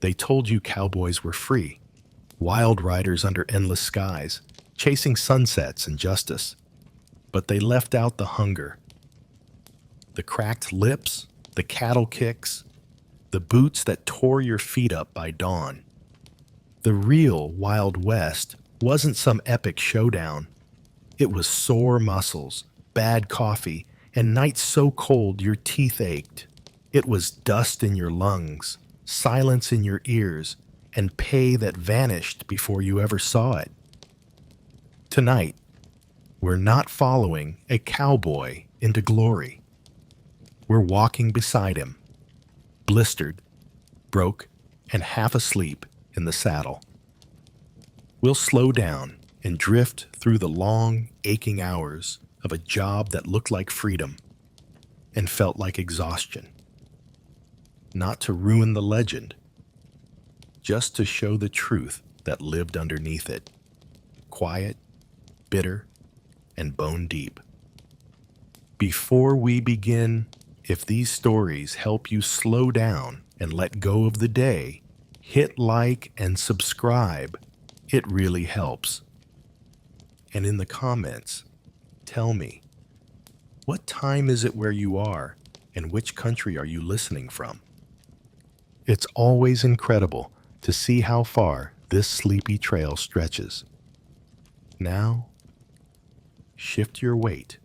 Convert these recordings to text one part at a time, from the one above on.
They told you cowboys were free, wild riders under endless skies, chasing sunsets and justice. But they left out the hunger, the cracked lips, the cattle kicks, the boots that tore your feet up by dawn. The real Wild West wasn't some epic showdown. It was sore muscles, bad coffee, and nights so cold your teeth ached. It was dust in your lungs, silence in your ears, and pay that vanished before you ever saw it. Tonight, we're not following a cowboy into glory. We're walking beside him, blistered, broke, and half asleep in the saddle. We'll slow down and drift through the long, aching hours of a job that looked like freedom and felt like exhaustion. Not to ruin the legend, just to show the truth that lived underneath it, quiet, bitter, and bone deep. Before we begin, if these stories help you slow down and let go of the day, hit like and subscribe. It really helps. And in the comments, tell me, what time is it where you are, and which country are you listening from? It's always incredible to see how far this sleepy trail stretches. Now, shift your weight,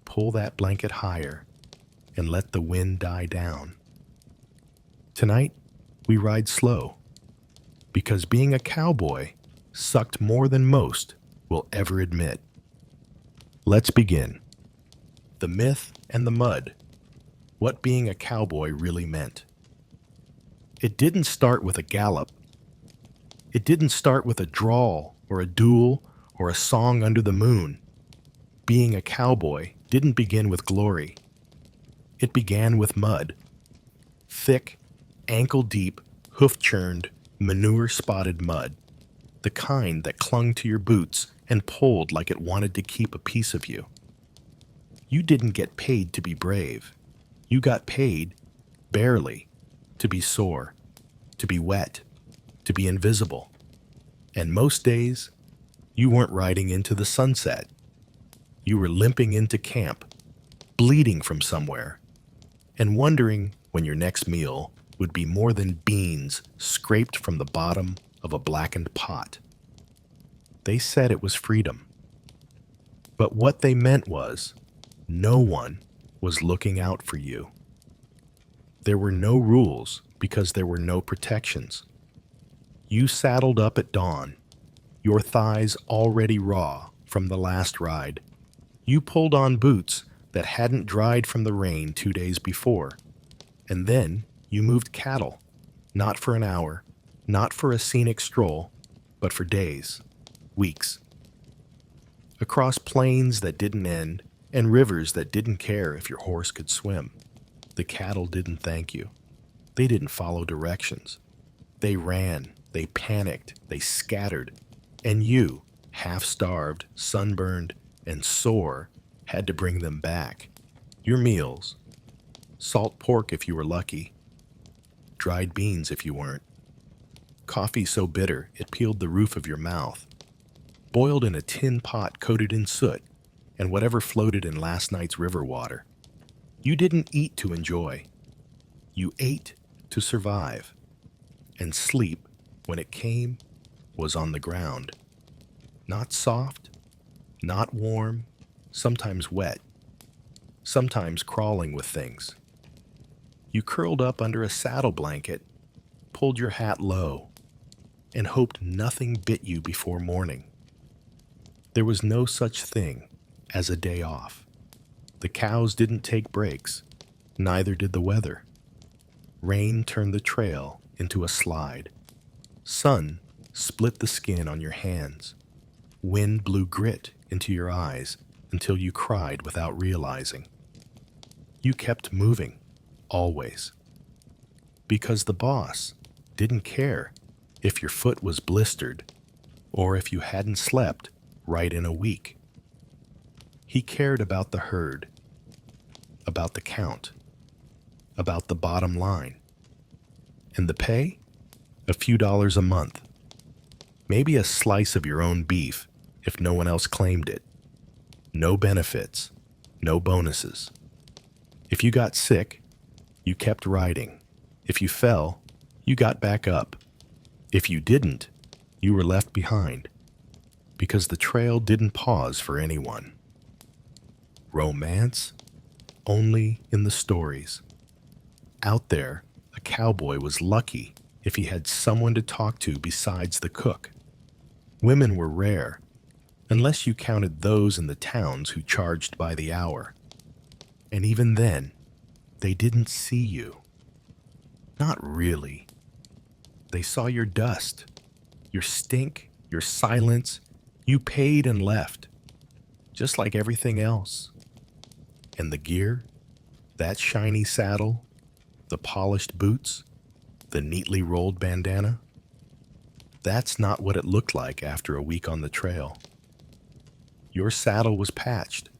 pull that blanket higher, and let the wind die down. Tonight, we ride slow, because being a cowboy sucked more than most will ever admit. Let's begin. The myth and the mud. What being a cowboy really meant. It didn't start with a gallop. It didn't start with a drawl or a duel or a song under the moon. Being a cowboy didn't begin with glory. It began with mud. Thick, ankle-deep, hoof-churned, manure-spotted mud. The kind that clung to your boots and pulled like it wanted to keep a piece of you. You didn't get paid to be brave. You got paid, barely, to be sore, to be wet, to be invisible. And most days, you weren't riding into the sunset. You were limping into camp, bleeding from somewhere, and wondering when your next meal would be more than beans scraped from the bottom of a blackened pot. They said it was freedom. But what they meant was, no one was looking out for you. There were no rules because there were no protections. You saddled up at dawn, your thighs already raw from the last ride. You pulled on boots that hadn't dried from the rain 2 days before. And then you moved cattle, not for an hour, not for a scenic stroll, but for days, weeks. Across plains that didn't end and rivers that didn't care if your horse could swim. The cattle didn't thank you. They didn't follow directions. They ran, they panicked, they scattered, and you, half-starved, sunburned, and sore, had to bring them back. Your meals: salt pork if you were lucky, dried beans if you weren't, coffee so bitter it peeled the roof of your mouth, boiled in a tin pot coated in soot, and whatever floated in last night's river water. You didn't eat to enjoy. You ate to survive. And sleep, when it came, was on the ground. Not soft, not warm, sometimes wet, sometimes crawling with things. You curled up under a saddle blanket, pulled your hat low, and hoped nothing bit you before morning. There was no such thing as a day off. The cows didn't take breaks, neither did the weather. Rain turned the trail into a slide. Sun split the skin on your hands. Wind blew grit into your eyes until you cried without realizing. You kept moving, always. Because the boss didn't care if your foot was blistered or if you hadn't slept right in a week. He cared about the herd, about the count, about the bottom line. And the pay? a few dollars a month, maybe a slice of your own beef if no one else claimed it. No benefits, no bonuses. If you got sick, you kept riding. If you fell, you got back up. If you didn't, you were left behind, because the trail didn't pause for anyone. Romance? Only in the stories. Out there, a cowboy was lucky if he had someone to talk to besides the cook. Women were rare, unless you counted those in the towns who charged by the hour. And even then, they didn't see you. Not really. They saw your dust, your stink, your silence. You paid and left, just like everything else. And the gear, that shiny saddle, the polished boots, the neatly rolled bandana, that's not what it looked like after a week on the trail. Your saddle was patched.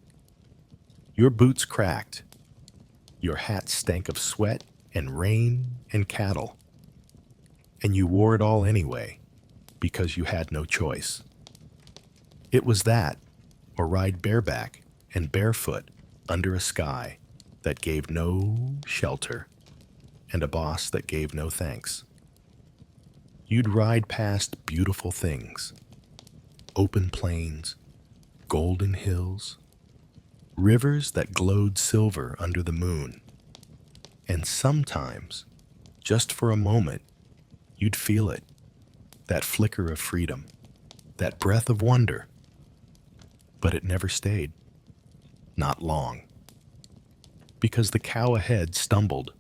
Your boots cracked. Your hat stank of sweat and rain and cattle. And you wore it all anyway, because you had no choice. It was that, or ride bareback and barefoot under a sky that gave no shelter and a boss that gave no thanks. You'd ride past beautiful things, open plains, golden hills, rivers that glowed silver under the moon. And sometimes, just for a moment, you'd feel it, that flicker of freedom, that breath of wonder. But it never stayed. Not long. Because the cow ahead stumbled,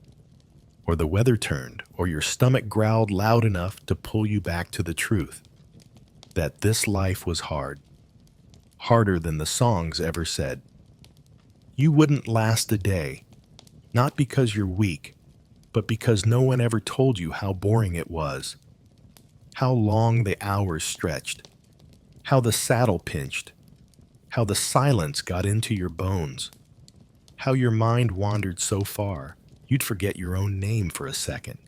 or the weather turned, or your stomach growled loud enough to pull you back to the truth, that this life was hard. Harder than the songs ever said. You wouldn't last a day, not because you're weak, but because no one ever told you how boring it was, how long the hours stretched, how the saddle pinched, how the silence got into your bones, how your mind wandered so far you'd forget your own name for a second.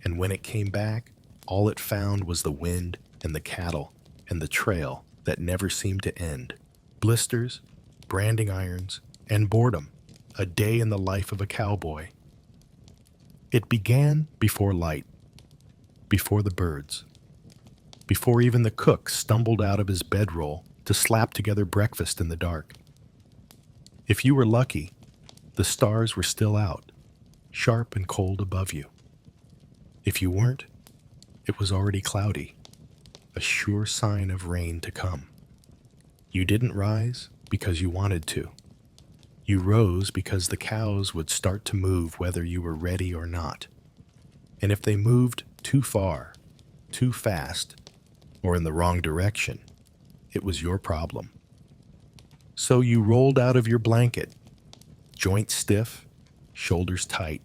And when it came back, all it found was the wind and the cattle and the trail that never seemed to end. Blisters, branding irons, and boredom. A day in the life of a cowboy. It began before light, before the birds, before even the cook stumbled out of his bedroll to slap together breakfast in the dark. If you were lucky, the stars were still out, sharp and cold above you. If you weren't, it was already cloudy, a sure sign of rain to come. You didn't rise because you wanted to. You rose because the cows would start to move whether you were ready or not. And if they moved too far, too fast, or in the wrong direction, it was your problem. So you rolled out of your blanket, joints stiff, shoulders tight,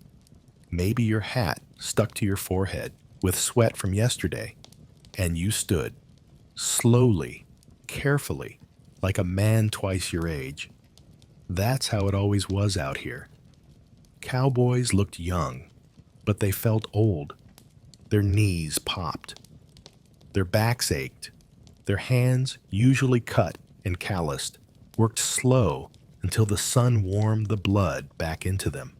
maybe your hat stuck to your forehead with sweat from yesterday, and you stood, slowly, carefully, like a man twice your age. That's how it always was out here. Cowboys looked young, but they felt old. Their knees popped. Their backs ached. Their hands, usually cut and calloused, worked slow until the sun warmed the blood back into them.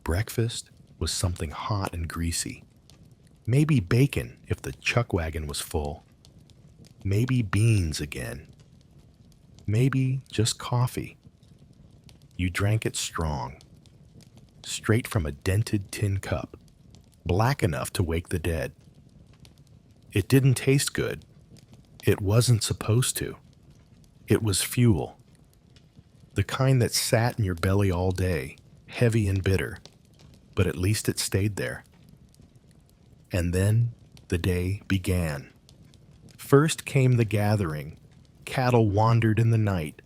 Breakfast was something hot and greasy. Maybe bacon if the chuck wagon was full. Maybe beans again. Maybe just coffee. You drank it strong, straight from a dented tin cup, black enough to wake the dead. It didn't taste good. It wasn't supposed to. It was fuel. The kind that sat in your belly all day, heavy and bitter, but at least it stayed there. And then the day began. First came the gathering. Cattle wandered in the night,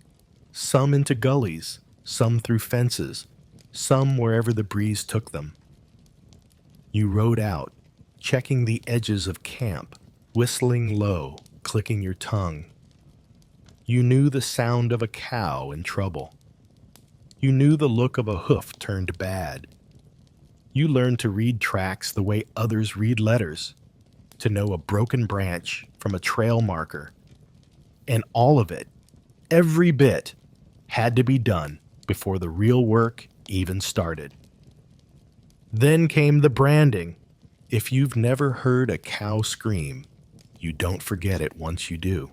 some into gullies, some through fences, some wherever the breeze took them. You rode out, checking the edges of camp, whistling low, clicking your tongue. You knew the sound of a cow in trouble. You knew the look of a hoof turned bad. You learned to read tracks the way others read letters, to know a broken branch from a trail marker. And all of it, every bit, had to be done before the real work even started. Then came the branding. If you've never heard a cow scream, you don't forget it once you do.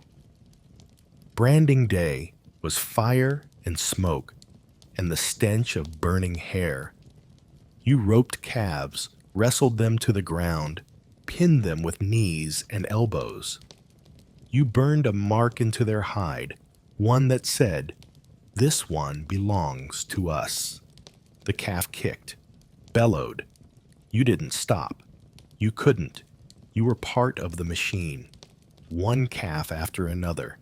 Branding day was fire and smoke and the stench of burning hair. You roped calves, wrestled them to the ground, pinned them with knees and elbows. You burned a mark into their hide, one that said, "This one belongs to us." The calf kicked, bellowed. You didn't stop. You couldn't. You were part of the machine, one calf after another,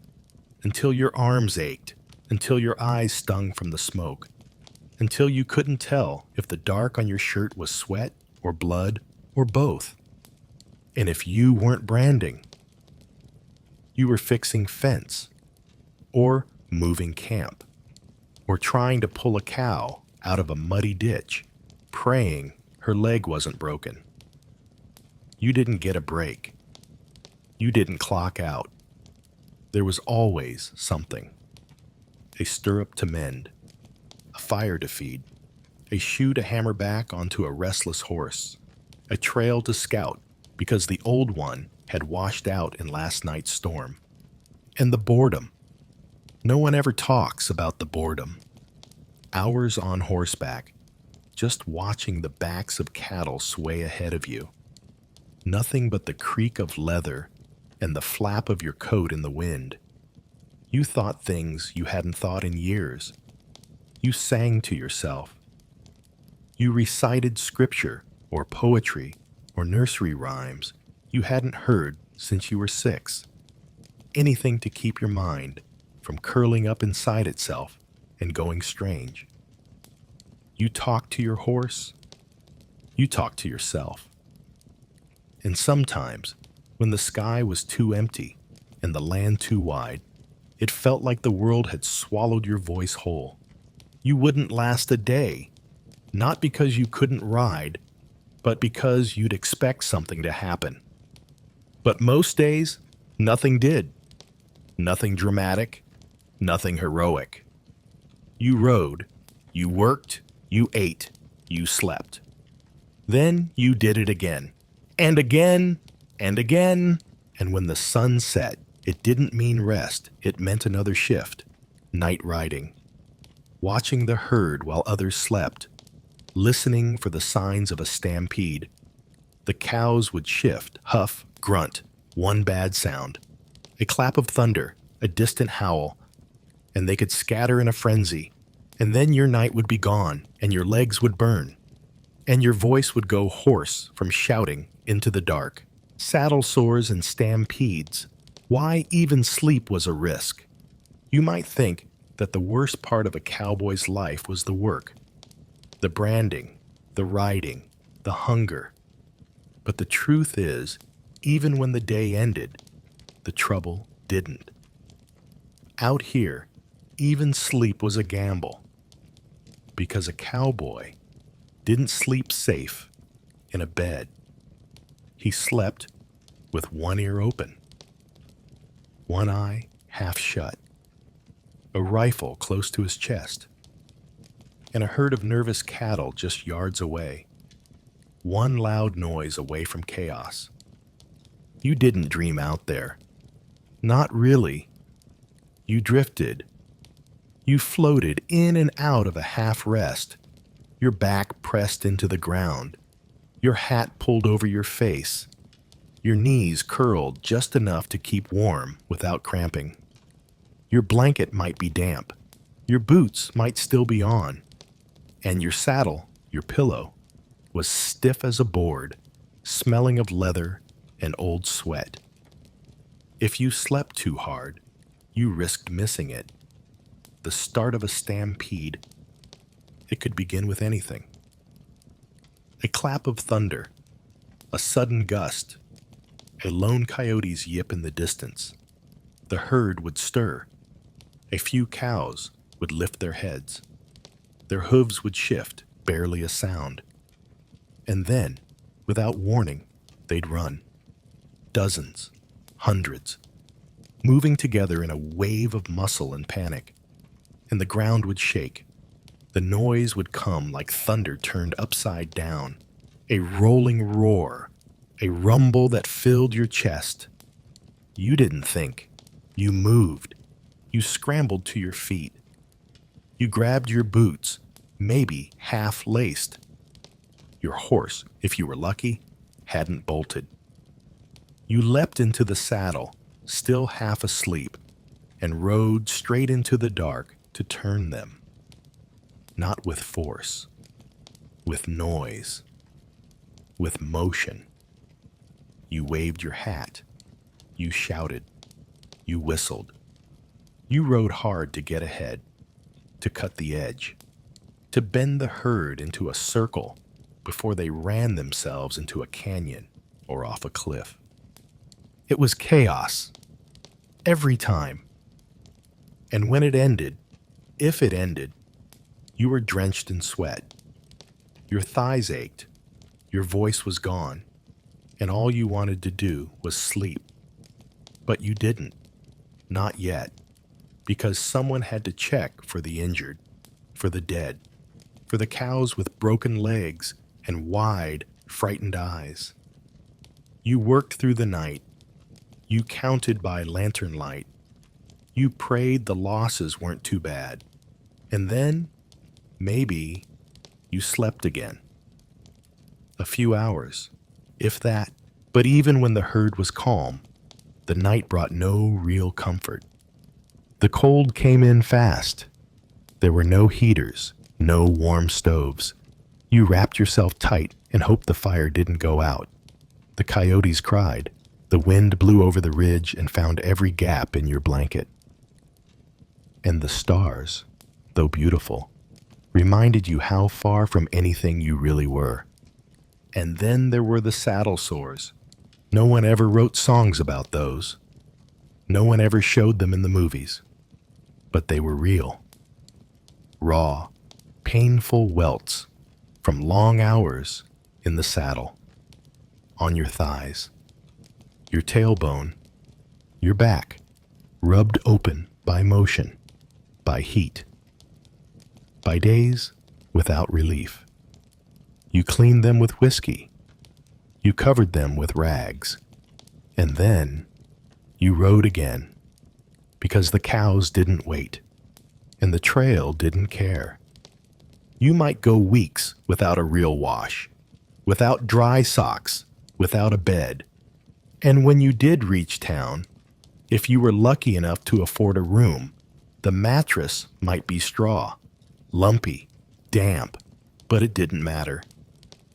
until your arms ached, until your eyes stung from the smoke, until you couldn't tell if the dark on your shirt was sweat or blood or both. And if you weren't branding, you were fixing fence, or moving camp, or trying to pull a cow out of a muddy ditch, praying her leg wasn't broken. You didn't get a break. You didn't clock out. There was always something. A stirrup to mend, a fire to feed, a shoe to hammer back onto a restless horse, a trail to scout because the old one had washed out in last night's storm. And the boredom. No one ever talks about the boredom. Hours on horseback, just watching the backs of cattle sway ahead of you. Nothing but the creak of leather and the flap of your coat in the wind. You thought things you hadn't thought in years. You sang to yourself. You recited scripture or poetry or nursery rhymes you hadn't heard since you were 6. Anything to keep your mind from curling up inside itself and going strange. You talked to your horse. You talked to yourself. And sometimes, when the sky was too empty and the land too wide, it felt like the world had swallowed your voice whole. You wouldn't last a day, not because you couldn't ride, but because you'd expect something to happen. But most days, nothing did. Nothing dramatic, nothing heroic. You rode, you worked, you ate, you slept. Then you did it again, and again, and again, and when the sun set, it didn't mean rest, it meant another shift, night riding. Watching the herd while others slept, listening for the signs of a stampede. The cows would shift, huff, grunt, one bad sound. A clap of thunder, a distant howl, and they could scatter in a frenzy, and then your night would be gone, and your legs would burn, and your voice would go hoarse from shouting into the dark. Saddle sores and stampedes. Why even sleep was a risk. You might think that the worst part of a cowboy's life was the work, the branding, the riding, the hunger. But the truth is, even when the day ended, the trouble didn't. Out here, even sleep was a gamble, because a cowboy didn't sleep safe in a bed. He slept with one ear open, one eye half shut, a rifle close to his chest, and a herd of nervous cattle just yards away, one loud noise away from chaos. You didn't dream out there. Not really. You drifted. You floated in and out of a half rest, your back pressed into the ground, your hat pulled over your face, your knees curled just enough to keep warm without cramping. Your blanket might be damp, your boots might still be on, and your saddle, your pillow, was stiff as a board, smelling of leather and old sweat. If you slept too hard, you risked missing it. The start of a stampede. It could begin with anything. A clap of thunder, a sudden gust, a lone coyote's yip in the distance. The herd would stir. A few cows would lift their heads. Their hooves would shift, barely a sound. And then, without warning, they'd run. Dozens, hundreds, moving together in a wave of muscle and panic. And the ground would shake. The noise would come like thunder turned upside down, a rolling roar, a rumble that filled your chest. You didn't think. You moved. You scrambled to your feet. You grabbed your boots, maybe half laced. Your horse, if you were lucky, hadn't bolted. You leapt into the saddle, still half asleep, and rode straight into the dark to turn them. Not with force, with noise, with motion. You waved your hat. You shouted. You whistled. You rode hard to get ahead, to cut the edge, to bend the herd into a circle before they ran themselves into a canyon or off a cliff. It was chaos, every time. And when it ended, if it ended, you were drenched in sweat. Your thighs ached, your voice was gone, and all you wanted to do was sleep. But you didn't, not yet, because someone had to check for the injured, for the dead, for the cows with broken legs and wide, frightened eyes. You worked through the night. You counted by lantern light. You prayed the losses weren't too bad. And then, maybe, you slept again. A few hours, if that. But even when the herd was calm, the night brought no real comfort. The cold came in fast. There were no heaters, no warm stoves. You wrapped yourself tight and hoped the fire didn't go out. The coyotes cried. The wind blew over the ridge and found every gap in your blanket. And the stars, though beautiful, reminded you how far from anything you really were. And then there were the saddle sores. No one ever wrote songs about those. No one ever showed them in the movies. But they were real. Raw, painful welts from long hours in the saddle, on your thighs, your tailbone, your back, rubbed open by motion, by heat, by days without relief. You cleaned them with whiskey. You covered them with rags. And then you rode again, because the cows didn't wait, and the trail didn't care. You might go weeks without a real wash, without dry socks, without a bed. And when you did reach town, if you were lucky enough to afford a room, the mattress might be straw, lumpy, damp, but it didn't matter.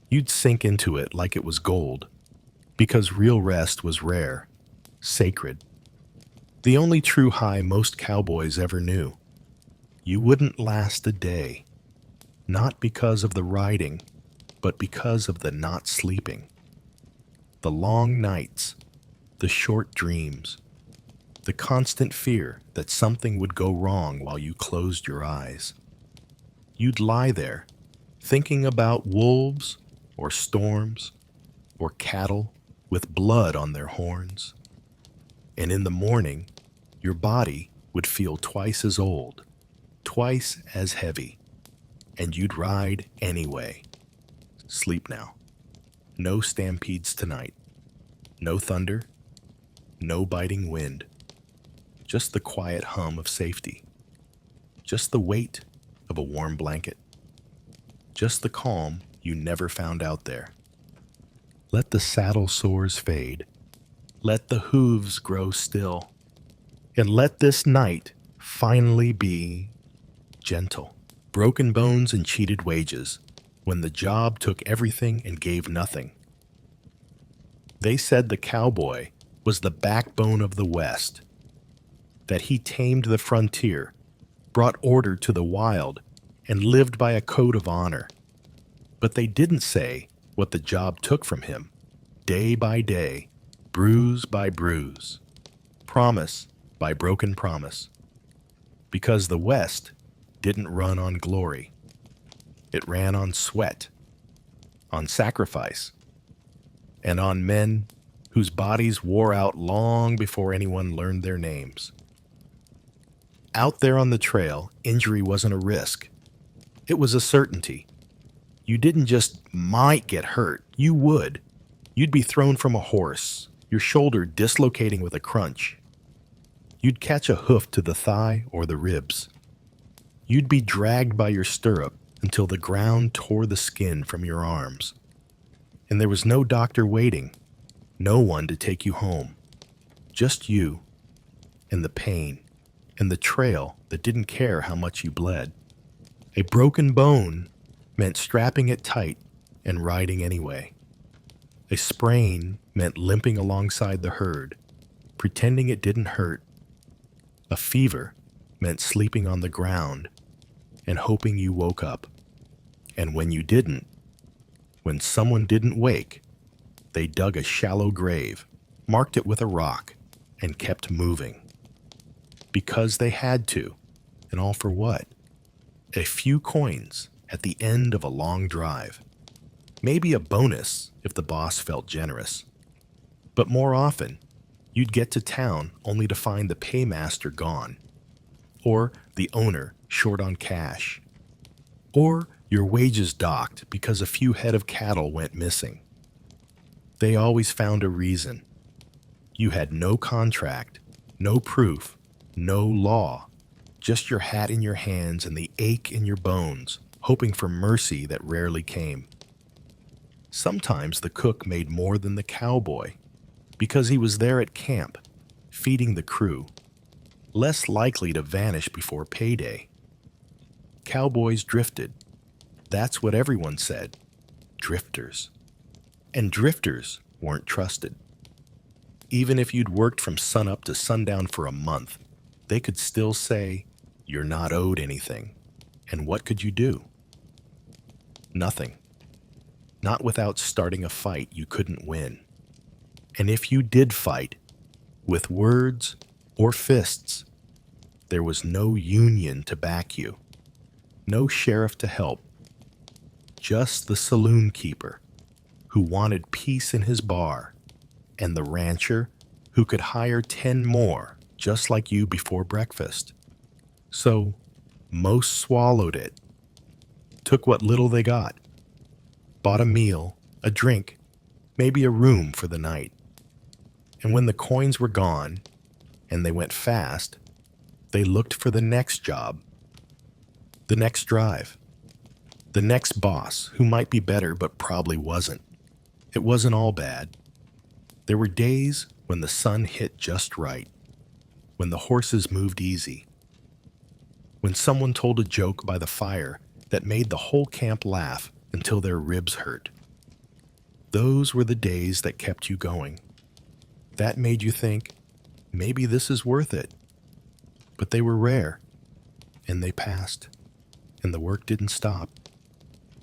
You'd sink into it like it was gold, because real rest was rare, sacred. The only true high most cowboys ever knew. You wouldn't last a day, not because of the riding, but because of the not sleeping. The long nights, the short dreams, the constant fear that something would go wrong while you closed your eyes. You'd lie there, thinking about wolves or storms or cattle with blood on their horns. And in the morning, your body would feel twice as old, twice as heavy, and you'd ride anyway. Sleep now. No stampedes tonight. No thunder. No biting wind. Just the quiet hum of safety. Just the weight of a warm blanket. Just the calm you never found out there. Let the saddle sores fade. Let the hooves grow still. And let this night finally be gentle. Broken bones and cheated wages, when the job took everything and gave nothing. They said the cowboy was the backbone of the West, that he tamed the frontier, brought order to the wild, and lived by a code of honor. But they didn't say what the job took from him, day by day, bruise by bruise, promise by broken promise. Because the West didn't run on glory. It ran on sweat, on sacrifice, and on men whose bodies wore out long before anyone learned their names. Out there on the trail, injury wasn't a risk. It was a certainty. You didn't just might get hurt, you would. You'd be thrown from a horse, your shoulder dislocating with a crunch. You'd catch a hoof to the thigh or the ribs. You'd be dragged by your stirrup until the ground tore the skin from your arms. And there was no doctor waiting, no one to take you home. Just you and the pain and the trail that didn't care how much you bled. A broken bone meant strapping it tight and riding anyway. A sprain meant limping alongside the herd, pretending it didn't hurt. A fever meant sleeping on the ground and hoping you woke up. And when you didn't, when someone didn't wake, they dug a shallow grave, marked it with a rock, and kept moving. Because they had to, and all for what? A few coins at the end of a long drive. Maybe a bonus if the boss felt generous. But more often, you'd get to town only to find the paymaster gone, or the owner short on cash, or your wages docked because a few head of cattle went missing. They always found a reason. You had no contract, no proof, no law, just your hat in your hands and the ache in your bones, hoping for mercy that rarely came. Sometimes the cook made more than the cowboy because he was there at camp, feeding the crew, less likely to vanish before payday. Cowboys drifted. That's what everyone said. Drifters. And drifters weren't trusted. Even if you'd worked from sunup to sundown for a month, they could still say, "You're not owed anything." And what could you do? Nothing. Not without starting a fight you couldn't win. And if you did fight, with words or fists, there was no union to back you, no sheriff to help, just the saloon keeper who wanted peace in his bar, and the rancher who could hire 10 more just like you before breakfast. So most swallowed it, took what little they got, bought a meal, a drink, maybe a room for the night. And when the coins were gone, and they went fast, they looked for the next job, the next drive, the next boss who might be better but probably wasn't. It wasn't all bad. There were days when the sun hit just right, when the horses moved easy, when someone told a joke by the fire that made the whole camp laugh until their ribs hurt. Those were the days that kept you going. That made you think, maybe this is worth it. But they were rare, and they passed, and the work didn't stop.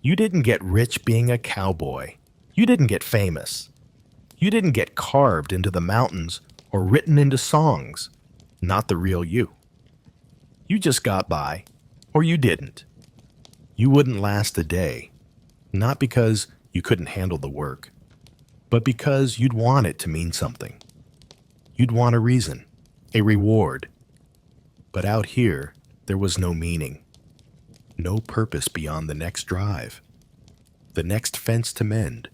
You didn't get rich being a cowboy. You didn't get famous. You didn't get carved into the mountains or written into songs. Not the real you. You just got by, or you didn't. You wouldn't last a day, not because you couldn't handle the work, but because you'd want it to mean something. You'd want a reason, a reward. But out here, there was no meaning, no purpose beyond the next drive, the next fence to mend,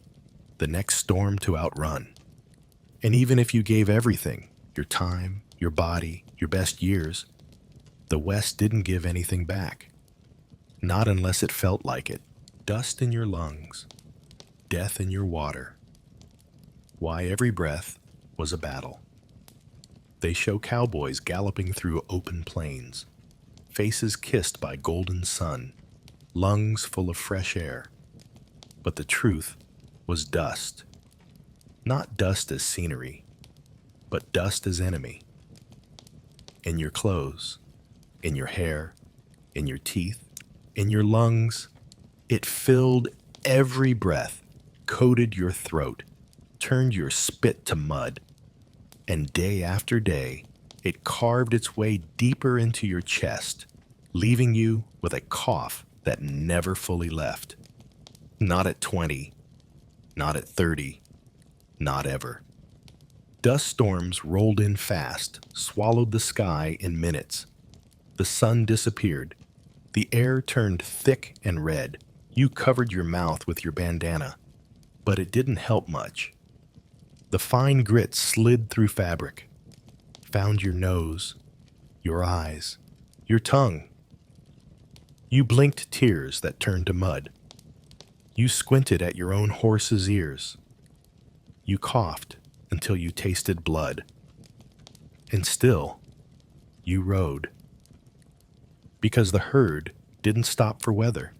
the next storm to outrun. And even if you gave everything, your time, your body, your best years, the West didn't give anything back. Not unless it felt like it. Dust in your lungs, death in your water. Why every breath was a battle. They show cowboys galloping through open plains, faces kissed by golden sun, lungs full of fresh air. But the truth was dust. Not dust as scenery, but dust as enemy. In your clothes, in your hair, in your teeth, in your lungs, it filled every breath, coated your throat, turned your spit to mud, and day after day, it carved its way deeper into your chest, leaving you with a cough that never fully left. Not at 20, Not at 30. Not ever. Dust storms rolled in fast, swallowed the sky in minutes. The sun disappeared. The air turned thick and red. You covered your mouth with your bandana, but it didn't help much. The fine grit slid through fabric, found your nose, your eyes, your tongue. You blinked tears that turned to mud. You squinted at your own horse's ears. You coughed until you tasted blood. And still, you rode. Because the herd didn't stop for weather.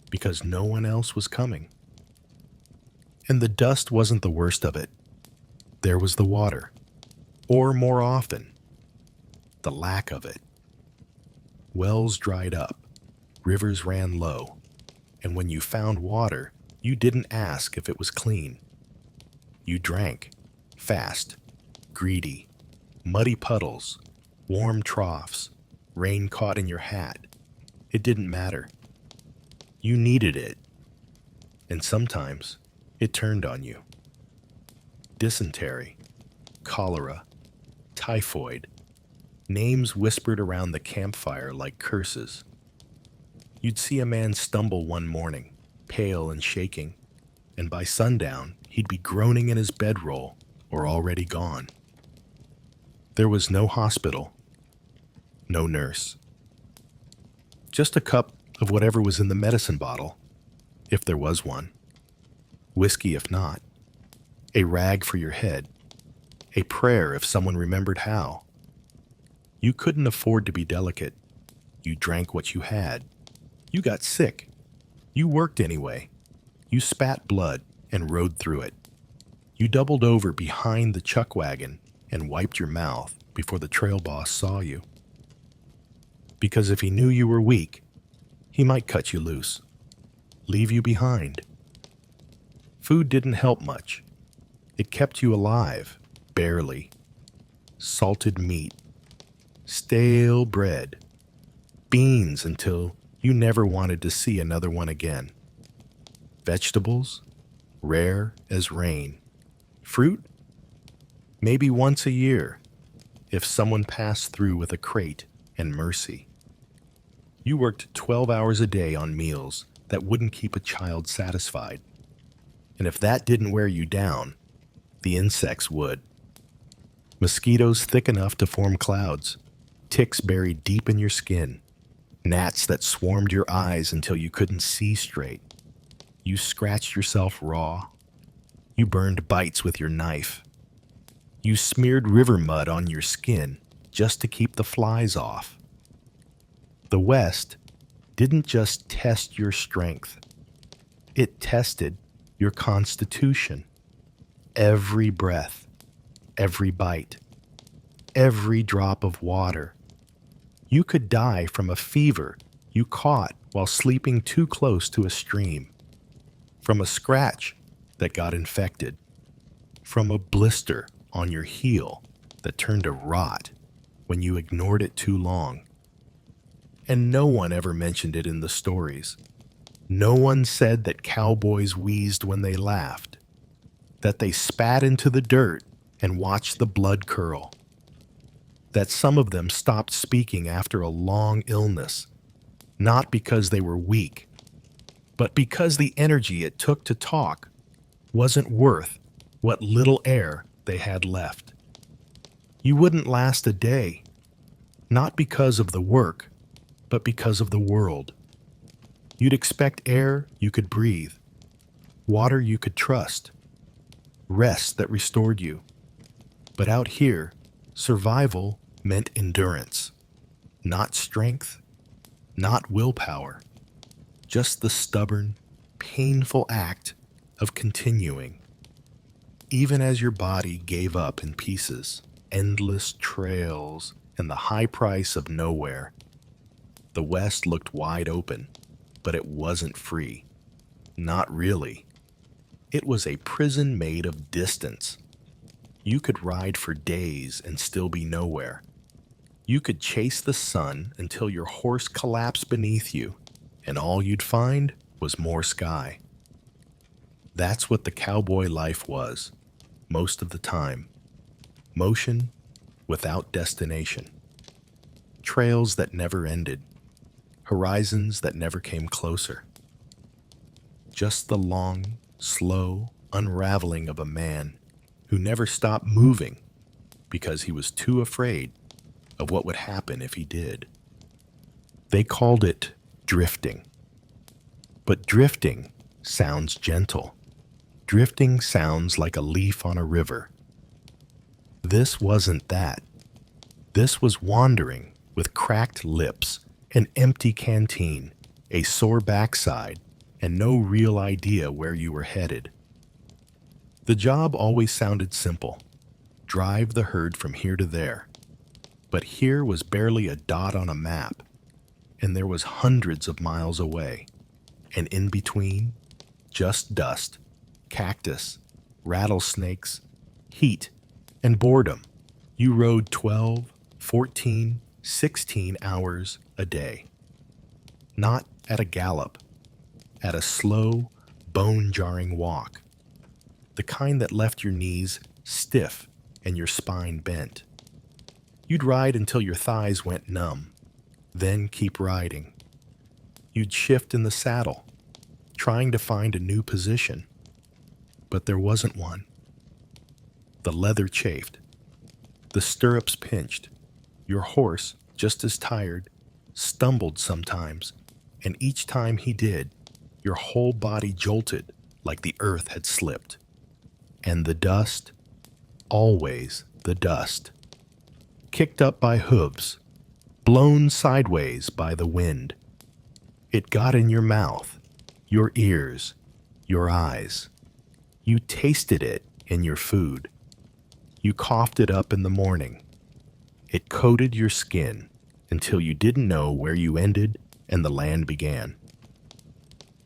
Because no one else was coming. And the dust wasn't the worst of it. There was the water. Or more often, the lack of it. Wells dried up. Rivers ran low. And when you found water, you didn't ask if it was clean. You drank, fast, greedy, muddy puddles, warm troughs, rain caught in your hat. It didn't matter. You needed it. And sometimes it turned on you. Dysentery, cholera, typhoid, names whispered around the campfire like curses. You'd see a man stumble one morning, pale and shaking, and by sundown, he'd be groaning in his bedroll or already gone. There was no hospital, no nurse. Just a cup of whatever was in the medicine bottle, if there was one. Whiskey if not. A rag for your head. A prayer if someone remembered how. You couldn't afford to be delicate. You drank what you had. You got sick. You worked anyway. You spat blood and rode through it. You doubled over behind the chuck wagon and wiped your mouth before the trail boss saw you. Because if he knew you were weak, he might cut you loose, leave you behind. Food didn't help much. It kept you alive, barely. Salted meat, stale bread, beans until you never wanted to see another one again. Vegetables, rare as rain. Fruit, maybe once a year, if someone passed through with a crate and mercy. You worked 12 hours a day on meals that wouldn't keep a child satisfied. And if that didn't wear you down, the insects would. Mosquitoes thick enough to form clouds, ticks buried deep in your skin, gnats that swarmed your eyes until you couldn't see straight. You scratched yourself raw. You burned bites with your knife. You smeared river mud on your skin just to keep the flies off. The West didn't just test your strength. It tested your constitution. Every breath, every bite, every drop of water. You could die from a fever you caught while sleeping too close to a stream, from a scratch that got infected, from a blister on your heel that turned to rot when you ignored it too long. And no one ever mentioned it in the stories. No one said that cowboys wheezed when they laughed, that they spat into the dirt and watched the blood curl, that some of them stopped speaking after a long illness, not because they were weak, but because the energy it took to talk wasn't worth what little air they had left. You wouldn't last a day, not because of the work, but because of the world. You'd expect air you could breathe, water you could trust, rest that restored you. But out here, survival meant endurance, not strength, not willpower, just the stubborn, painful act of continuing. Even as your body gave up in pieces, endless trails, and the high price of nowhere, the West looked wide open, but it wasn't free. Not really. It was a prison made of distance. You could ride for days and still be nowhere. You could chase the sun until your horse collapsed beneath you, and all you'd find was more sky. That's what the cowboy life was, most of the time. Motion without destination. Trails that never ended. Horizons that never came closer. Just the long, slow unraveling of a man who never stopped moving because he was too afraid of what would happen if he did. They called it drifting. But drifting sounds gentle. Drifting sounds like a leaf on a river. This wasn't that. This was wandering with cracked lips, an empty canteen, a sore backside, and no real idea where you were headed. The job always sounded simple. Drive the herd from here to there. But here was barely a dot on a map, and there was hundreds of miles away. And in between, just dust, cactus, rattlesnakes, heat, and boredom. You rode 12, 14, 16 hours a day. Not at a gallop, at a slow, bone-jarring walk. The kind that left your knees stiff and your spine bent. You'd ride until your thighs went numb, then keep riding. You'd shift in the saddle, trying to find a new position, but there wasn't one. The leather chafed, the stirrups pinched, your horse, just as tired, stumbled sometimes, and each time he did, your whole body jolted like the earth had slipped. And the dust, always the dust, kicked up by hooves, blown sideways by the wind. It got in your mouth, your ears, your eyes. You tasted it in your food. You coughed it up in the morning. It coated your skin until you didn't know where you ended and the land began.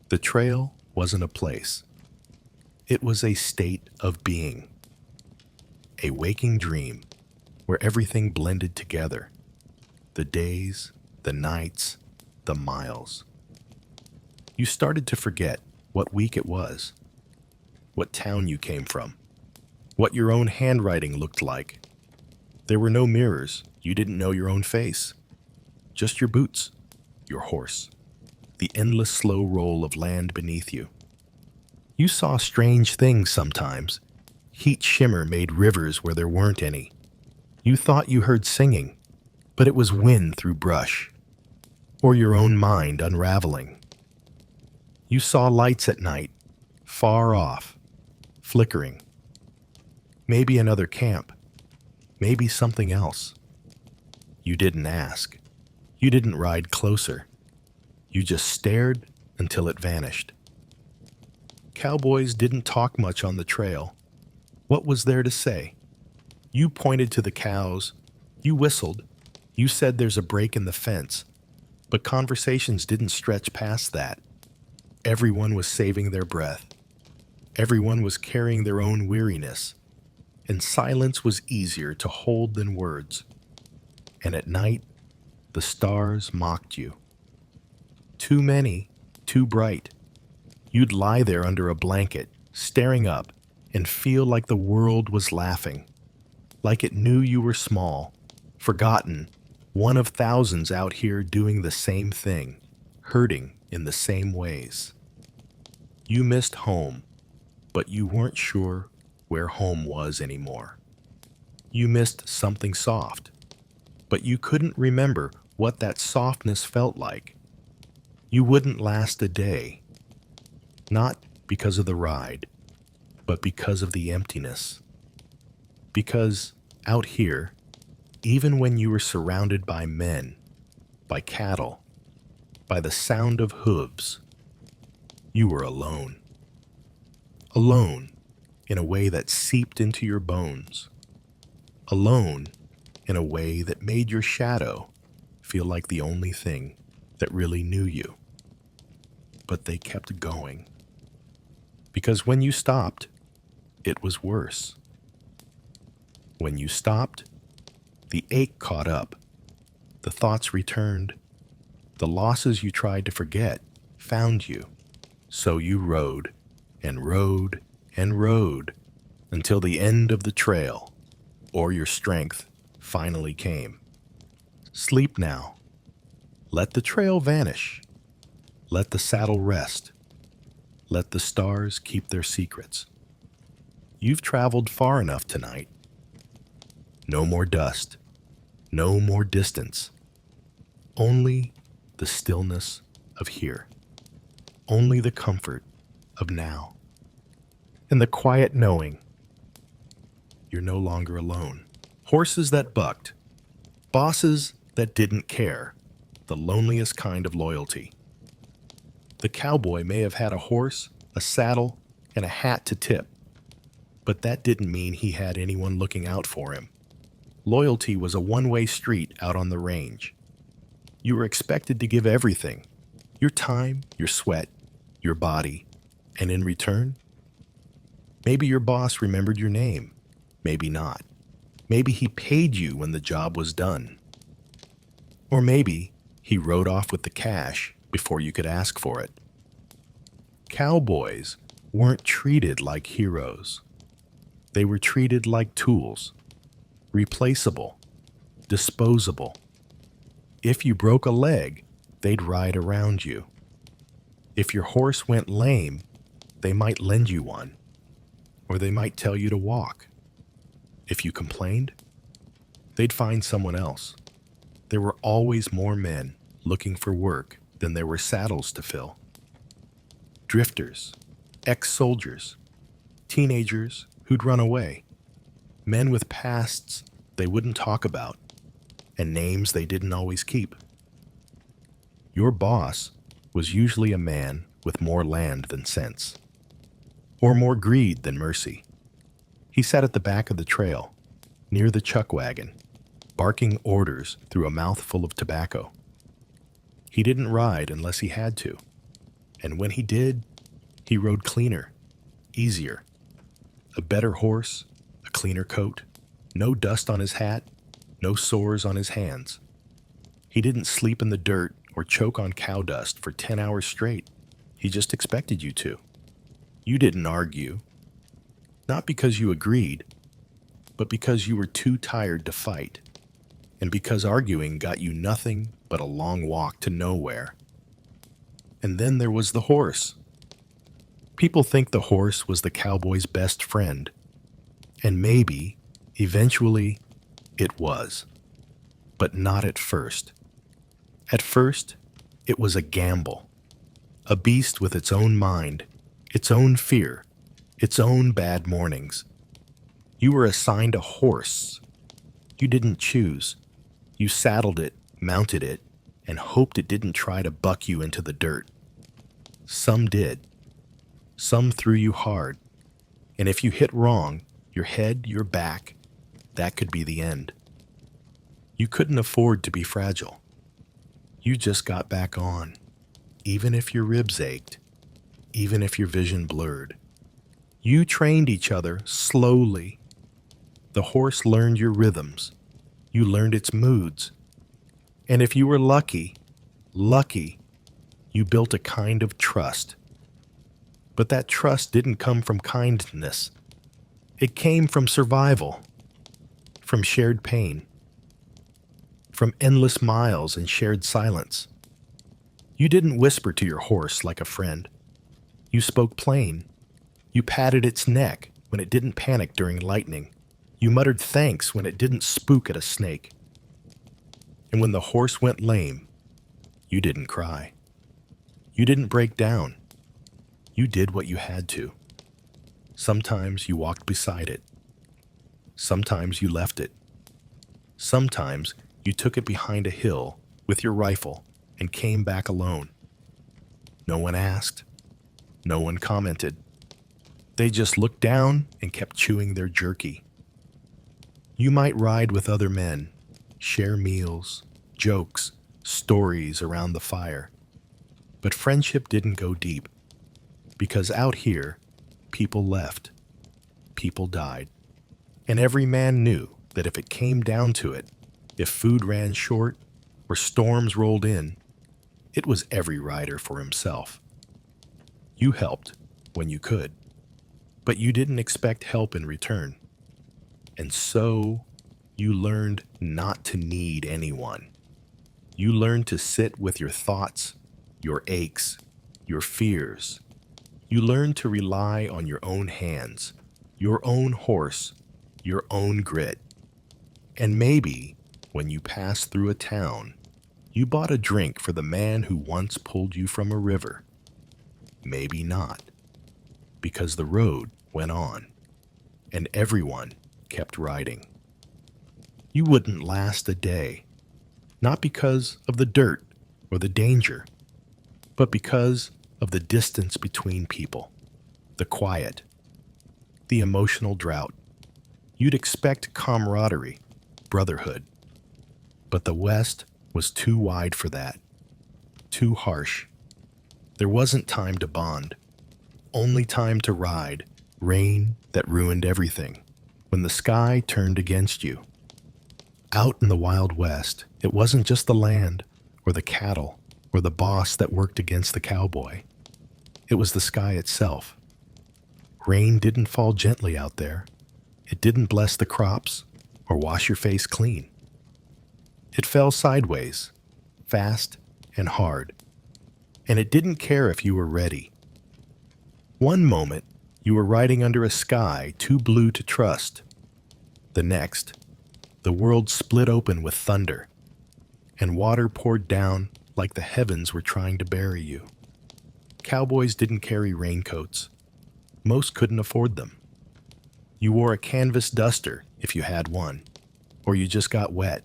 The trail wasn't a place. It was a state of being. A waking dream where everything blended together. The days, the nights, the miles. You started to forget what week it was, what town you came from, what your own handwriting looked like. There were no mirrors. You didn't know your own face. Just your boots, your horse, the endless slow roll of land beneath you. You saw strange things sometimes. Heat shimmer made rivers where there weren't any. You thought you heard singing, but it was wind through brush, or your own mind unraveling. You saw lights at night, far off, flickering. Maybe another camp, maybe something else. You didn't ask. You didn't ride closer. You just stared until it vanished. Cowboys didn't talk much on the trail. What was there to say? You pointed to the cows. You whistled. You said there's a break in the fence. But conversations didn't stretch past that. Everyone was saving their breath. Everyone was carrying their own weariness. And silence was easier to hold than words. And at night, the stars mocked you. Too many, too bright. You'd lie there under a blanket, staring up, and feel like the world was laughing. Like it knew you were small, forgotten, one of thousands out here doing the same thing, hurting in the same ways. You missed home, but you weren't sure where home was anymore. You missed something soft, but you couldn't remember what that softness felt like. You wouldn't last a day, not because of the ride, but because of the emptiness. Because out here, even when you were surrounded by men, by cattle, by the sound of hooves, you were alone. Alone in a way that seeped into your bones. Alone in a way that made your shadow feel like the only thing that really knew you. But they kept going. Because when you stopped, it was worse. When you stopped, the ache caught up. The thoughts returned. The losses you tried to forget found you. So you rode. and rode until the end of the trail or your strength finally came. Sleep now. Let the trail vanish. Let the saddle rest. Let the stars keep their secrets. You've traveled far enough tonight. No more dust. No more distance. Only the stillness of here. Only the comfort of now. And the quiet knowing you're no longer alone. Horses that bucked. Bosses that didn't care. The loneliest kind of loyalty. The cowboy may have had a horse, a saddle, and a hat to tip, but that didn't mean he had anyone looking out for him. Loyalty was a one-way street out on the range. You were expected to give everything, your time, your sweat, your body, and in return, maybe your boss remembered your name, maybe not. Maybe he paid you when the job was done. Or maybe he rode off with the cash before you could ask for it. Cowboys weren't treated like heroes. They were treated like tools, replaceable, disposable. If you broke a leg, they'd ride around you. If your horse went lame, they might lend you one, or they might tell you to walk. If you complained, they'd find someone else. There were always more men looking for work than there were saddles to fill. Drifters, ex-soldiers, teenagers who'd run away, men with pasts they wouldn't talk about, and names they didn't always keep. Your boss was usually a man with more land than sense, or more greed than mercy. He sat at the back of the trail, near the chuck wagon, barking orders through a mouthful of tobacco. He didn't ride unless he had to, and when he did, he rode cleaner, easier. A better horse, a cleaner coat, no dust on his hat, no sores on his hands. He didn't sleep in the dirt or choke on cow dust for 10 hours straight. He just expected you to. You didn't argue, not because you agreed, but because you were too tired to fight, and because arguing got you nothing but a long walk to nowhere. And then there was the horse. People think the horse was the cowboy's best friend, and maybe, eventually, it was, but not at first. At first, it was a gamble, a beast with its own mind, its own fear, its own bad mornings. You were assigned a horse. You didn't choose. You saddled it, mounted it, and hoped it didn't try to buck you into the dirt. Some did. Some threw you hard. And if you hit wrong, your head, your back, that could be the end. You couldn't afford to be fragile. You just got back on, even if your ribs ached, even if your vision blurred. You trained each other slowly. The horse learned your rhythms. You learned its moods. And if you were lucky, you built a kind of trust. But that trust didn't come from kindness. It came from survival, from shared pain, from endless miles and shared silence. You didn't whisper to your horse like a friend. You spoke plain. You patted its neck when it didn't panic during lightning. You muttered thanks when it didn't spook at a snake. And when the horse went lame, you didn't cry. You didn't break down. You did what you had to. Sometimes you walked beside it. Sometimes you left it. Sometimes you took it behind a hill with your rifle and came back alone. No one asked. No one commented. They just looked down and kept chewing their jerky. You might ride with other men, share meals, jokes, stories around the fire. But friendship didn't go deep, because out here, people left, people died. And every man knew that if it came down to it, if food ran short or storms rolled in, it was every rider for himself. You helped, when you could, but you didn't expect help in return. And so you learned not to need anyone. You learned to sit with your thoughts, your aches, your fears. You learned to rely on your own hands, your own horse, your own grit. And maybe when you passed through a town, you bought a drink for the man who once pulled you from a river. Maybe not, because the road went on, and everyone kept riding. You wouldn't last a day, not because of the dirt or the danger, but because of the distance between people, the quiet, the emotional drought. You'd expect camaraderie, brotherhood, but the West was too wide for that, too harsh. There wasn't time to bond, only time to ride, rain that ruined everything, when the sky turned against you. Out in the Wild West, it wasn't just the land or the cattle or the boss that worked against the cowboy. It was the sky itself. Rain didn't fall gently out there. It didn't bless the crops or wash your face clean. It fell sideways, fast and hard, and it didn't care if you were ready. One moment, you were riding under a sky too blue to trust. The next, the world split open with thunder, and water poured down like the heavens were trying to bury you. Cowboys didn't carry raincoats. Most couldn't afford them. You wore a canvas duster if you had one, or you just got wet,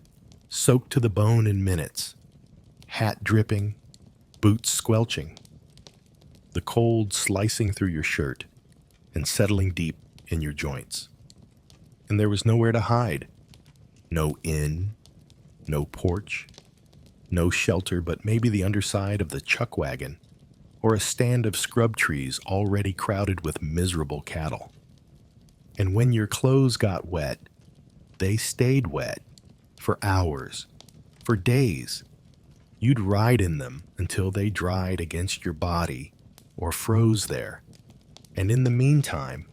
soaked to the bone in minutes, hat dripping, boots squelching, the cold slicing through your shirt and settling deep in your joints. And there was nowhere to hide. No inn, no porch, no shelter but maybe the underside of the chuck wagon or a stand of scrub trees already crowded with miserable cattle. And when your clothes got wet, they stayed wet for hours, for days. You'd ride in them until they dried against your body or froze there. And in the meantime,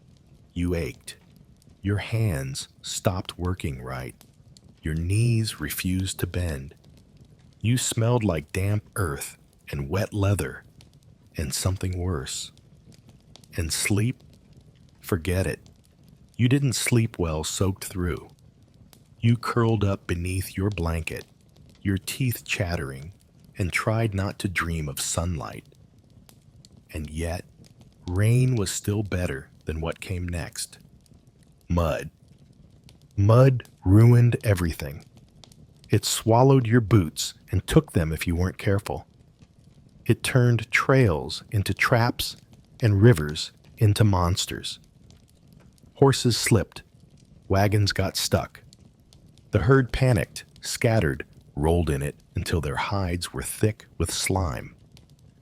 you ached. Your hands stopped working right. Your knees refused to bend. You smelled like damp earth and wet leather and something worse. And sleep? Forget it. You didn't sleep well soaked through. You curled up beneath your blanket, your teeth chattering, and tried not to dream of sunlight. And yet, rain was still better than what came next. Mud. Mud ruined everything. It swallowed your boots and took them if you weren't careful. It turned trails into traps and rivers into monsters. Horses slipped. Wagons got stuck. The herd panicked, scattered, rolled in it until their hides were thick with slime.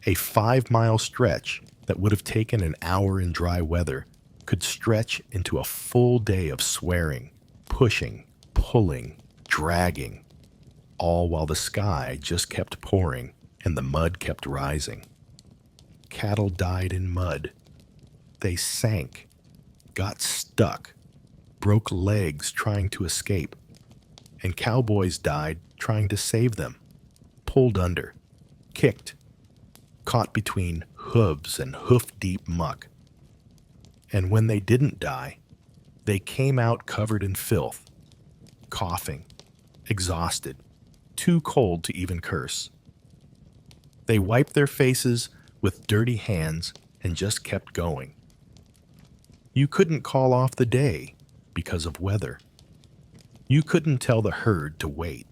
A 5-mile stretch that would have taken an hour in dry weather could stretch into a full day of swearing, pushing, pulling, dragging, all while the sky just kept pouring and the mud kept rising. Cattle died in mud. They sank, got stuck, broke legs trying to escape, and cowboys died trying to save them, pulled under, kicked, caught between hooves and hoof-deep muck. And when they didn't die, they came out covered in filth, coughing, exhausted, too cold to even curse. They wiped their faces with dirty hands and just kept going. You couldn't call off the day because of weather. You couldn't tell the herd to wait.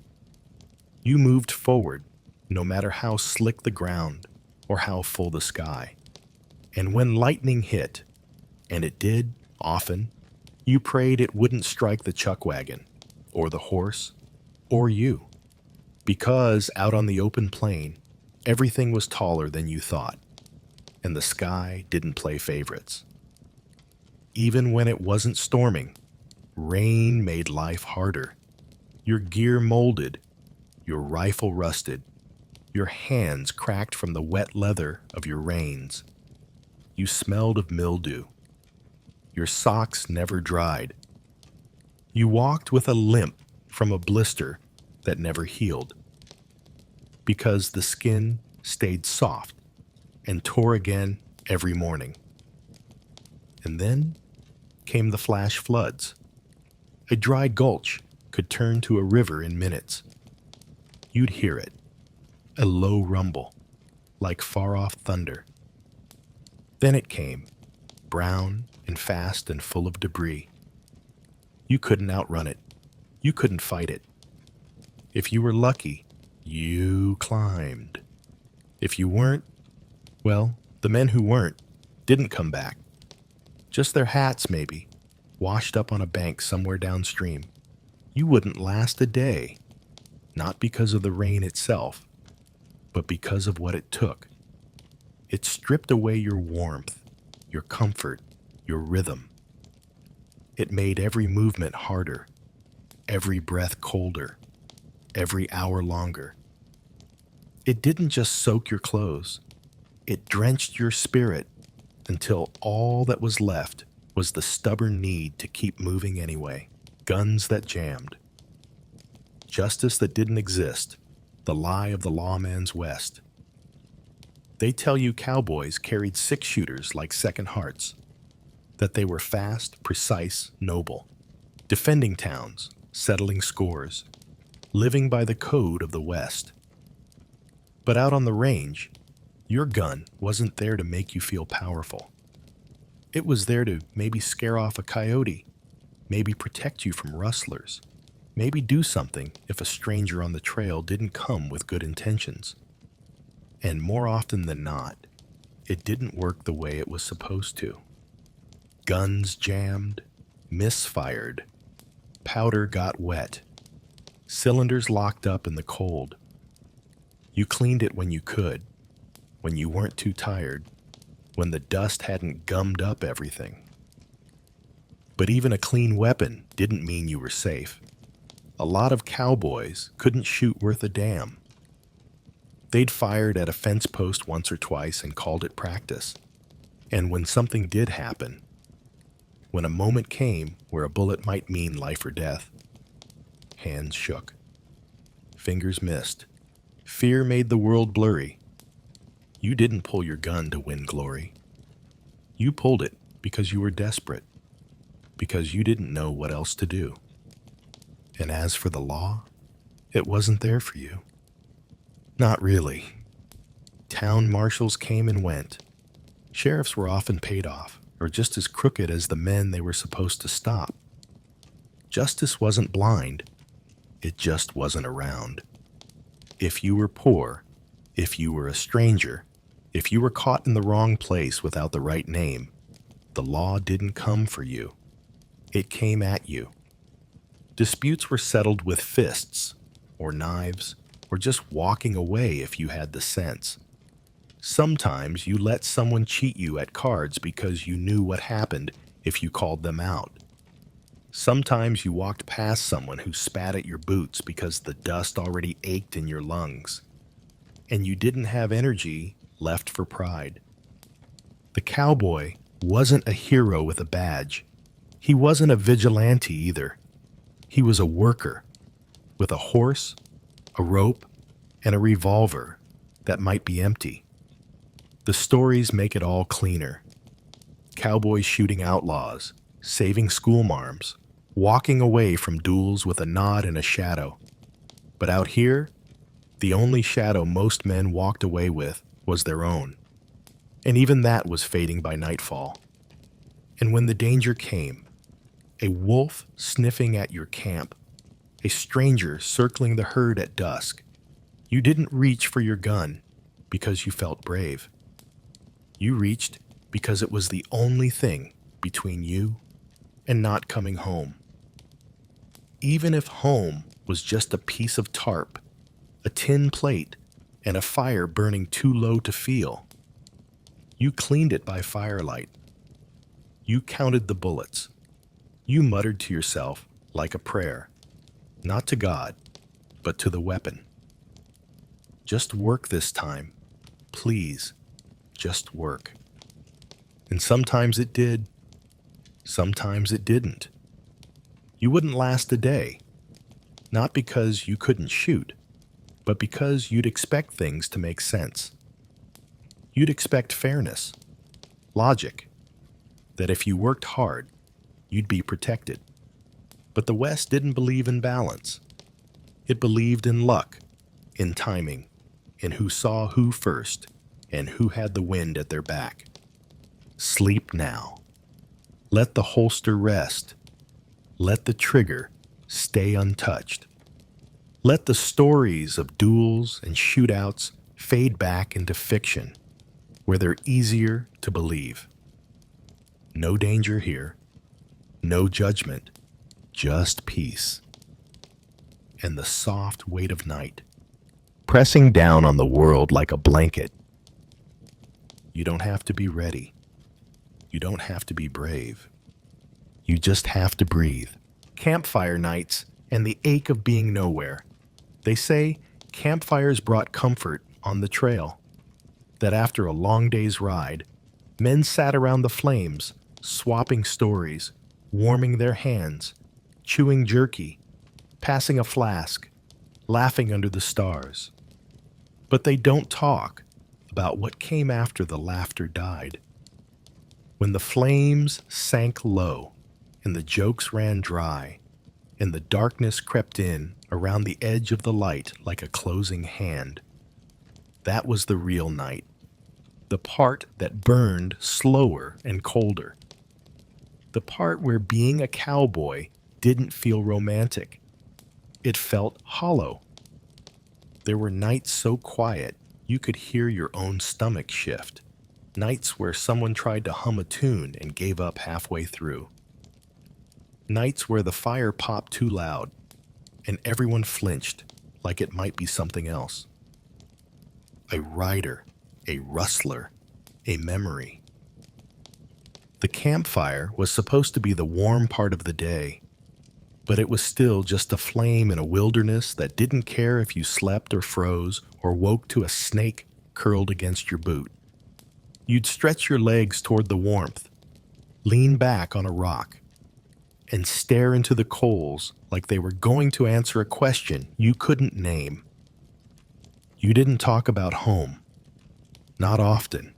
You moved forward, no matter how slick the ground or how full the sky. And when lightning hit, and it did, often, you prayed it wouldn't strike the chuck wagon, or the horse, or you. Because out on the open plain, everything was taller than you thought, and the sky didn't play favorites. Even when it wasn't storming, rain made life harder. Your gear molded, your rifle rusted, your hands cracked from the wet leather of your reins. You smelled of mildew. Your socks never dried. You walked with a limp from a blister that never healed, because the skin stayed soft and tore again every morning. And then came the flash floods. A dry gulch could turn to a river in minutes. You'd hear it, a low rumble, like far-off thunder. Then it came, brown and fast and full of debris. You couldn't outrun it. You couldn't fight it. If you were lucky, you climbed. If you weren't, well, the men who weren't didn't come back. Just their hats, maybe, washed up on a bank somewhere downstream. You wouldn't last a day, not because of the rain itself, but because of what it took. It stripped away your warmth, your comfort, your rhythm. It made every movement harder, every breath colder, every hour longer. It didn't just soak your clothes. It drenched your spirit until all that was left was the stubborn need to keep moving anyway. Guns that jammed. Justice that didn't exist. The lie of the lawman's West. They tell you cowboys carried six-shooters like second hearts, that they were fast, precise, noble, defending towns, settling scores, living by the code of the West. But out on the range, your gun wasn't there to make you feel powerful. It was there to maybe scare off a coyote, maybe protect you from rustlers, maybe do something if a stranger on the trail didn't come with good intentions. And more often than not, it didn't work the way it was supposed to. Guns jammed, misfired, powder got wet, cylinders locked up in the cold. You cleaned it when you could, when you weren't too tired, when the dust hadn't gummed up everything. But even a clean weapon didn't mean you were safe. A lot of cowboys couldn't shoot worth a damn. They'd fired at a fence post once or twice and called it practice. And when something did happen, when a moment came where a bullet might mean life or death, hands shook. Fingers missed. Fear made the world blurry. You didn't pull your gun to win glory. You pulled it because you were desperate, because you didn't know what else to do. And as for the law, it wasn't there for you. Not really. Town marshals came and went. Sheriffs were often paid off, or just as crooked as the men they were supposed to stop. Justice wasn't blind. It just wasn't around. If you were poor, if you were a stranger, if you were caught in the wrong place without the right name, the law didn't come for you. It came at you. Disputes were settled with fists, or knives, or just walking away if you had the sense. Sometimes you let someone cheat you at cards because you knew what happened if you called them out. Sometimes you walked past someone who spat at your boots because the dust already ached in your lungs, and you didn't have energy left for pride. The cowboy wasn't a hero with a badge. He wasn't a vigilante either. He was a worker with a horse, a rope, and a revolver that might be empty. The stories make it all cleaner. Cowboys shooting outlaws, saving schoolmarms, walking away from duels with a nod and a shadow. But out here, the only shadow most men walked away with was their own. And even that was fading by nightfall. And when the danger came, a wolf sniffing at your camp, a stranger circling the herd at dusk, you didn't reach for your gun because you felt brave. You reached because it was the only thing between you and not coming home. Even if home was just a piece of tarp, a tin plate, and a fire burning too low to feel, you cleaned it by firelight. You counted the bullets. You muttered to yourself like a prayer, not to God, but to the weapon. Just work this time. Please, just work. And sometimes it did, sometimes it didn't. You wouldn't last a day, not because you couldn't shoot, but because you'd expect things to make sense. You'd expect fairness, logic, that if you worked hard, you'd be protected. But the West didn't believe in balance. It believed in luck, in timing, in who saw who first, and who had the wind at their back. Sleep now. Let the holster rest. Let the trigger stay untouched. Let the stories of duels and shootouts fade back into fiction, where they're easier to believe. No danger here, no judgment, just peace. And the soft weight of night, pressing down on the world like a blanket. You don't have to be ready. You don't have to be brave. You just have to breathe. Campfire nights and the ache of being nowhere. They say campfires brought comfort on the trail. That after a long day's ride, men sat around the flames, swapping stories, warming their hands, chewing jerky, passing a flask, laughing under the stars. But they don't talk about what came after the laughter died. When the flames sank low and the jokes ran dry, and the darkness crept in around the edge of the light like a closing hand, that was the real night, the part that burned slower and colder, the part where being a cowboy didn't feel romantic. It felt hollow. There were nights so quiet you could hear your own stomach shift, nights where someone tried to hum a tune and gave up halfway through, nights where the fire popped too loud and everyone flinched like it might be something else. A rider, a rustler, a memory. The campfire was supposed to be the warm part of the day, but it was still just a flame in a wilderness that didn't care if you slept or froze or woke to a snake curled against your boot. You'd stretch your legs toward the warmth, lean back on a rock, and stare into the coals like they were going to answer a question you couldn't name. You didn't talk about home. Not often.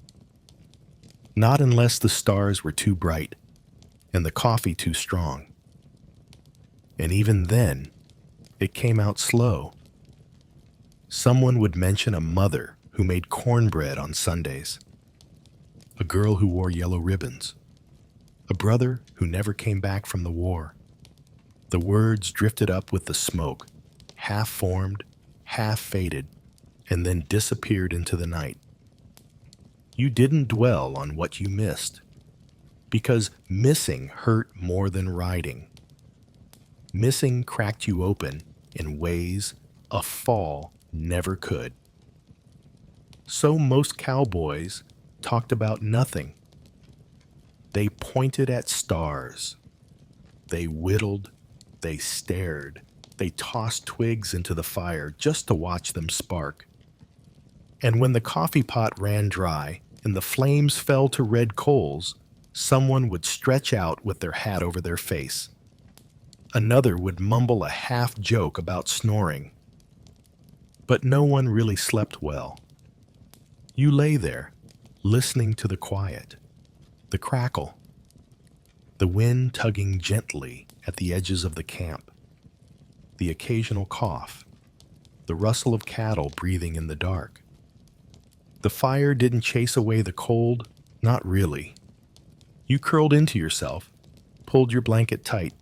Not unless the stars were too bright and the coffee too strong. And even then, it came out slow. Someone would mention a mother who made cornbread on Sundays, a girl who wore yellow ribbons, a brother who never came back from the war. The words drifted up with the smoke, half formed, half faded, and then disappeared into the night. You didn't dwell on what you missed, because missing hurt more than riding. Missing cracked you open in ways a fall never could. So most cowboys talked about nothing. They pointed at stars. They whittled. They stared. They tossed twigs into the fire just to watch them spark. And when the coffee pot ran dry and the flames fell to red coals, someone would stretch out with their hat over their face. Another would mumble a half joke about snoring. But no one really slept well. You lay there, listening to the quiet, the crackle, the wind tugging gently at the edges of the camp, the occasional cough, the rustle of cattle breathing in the dark. The fire didn't chase away the cold, not really. You curled into yourself, pulled your blanket tight,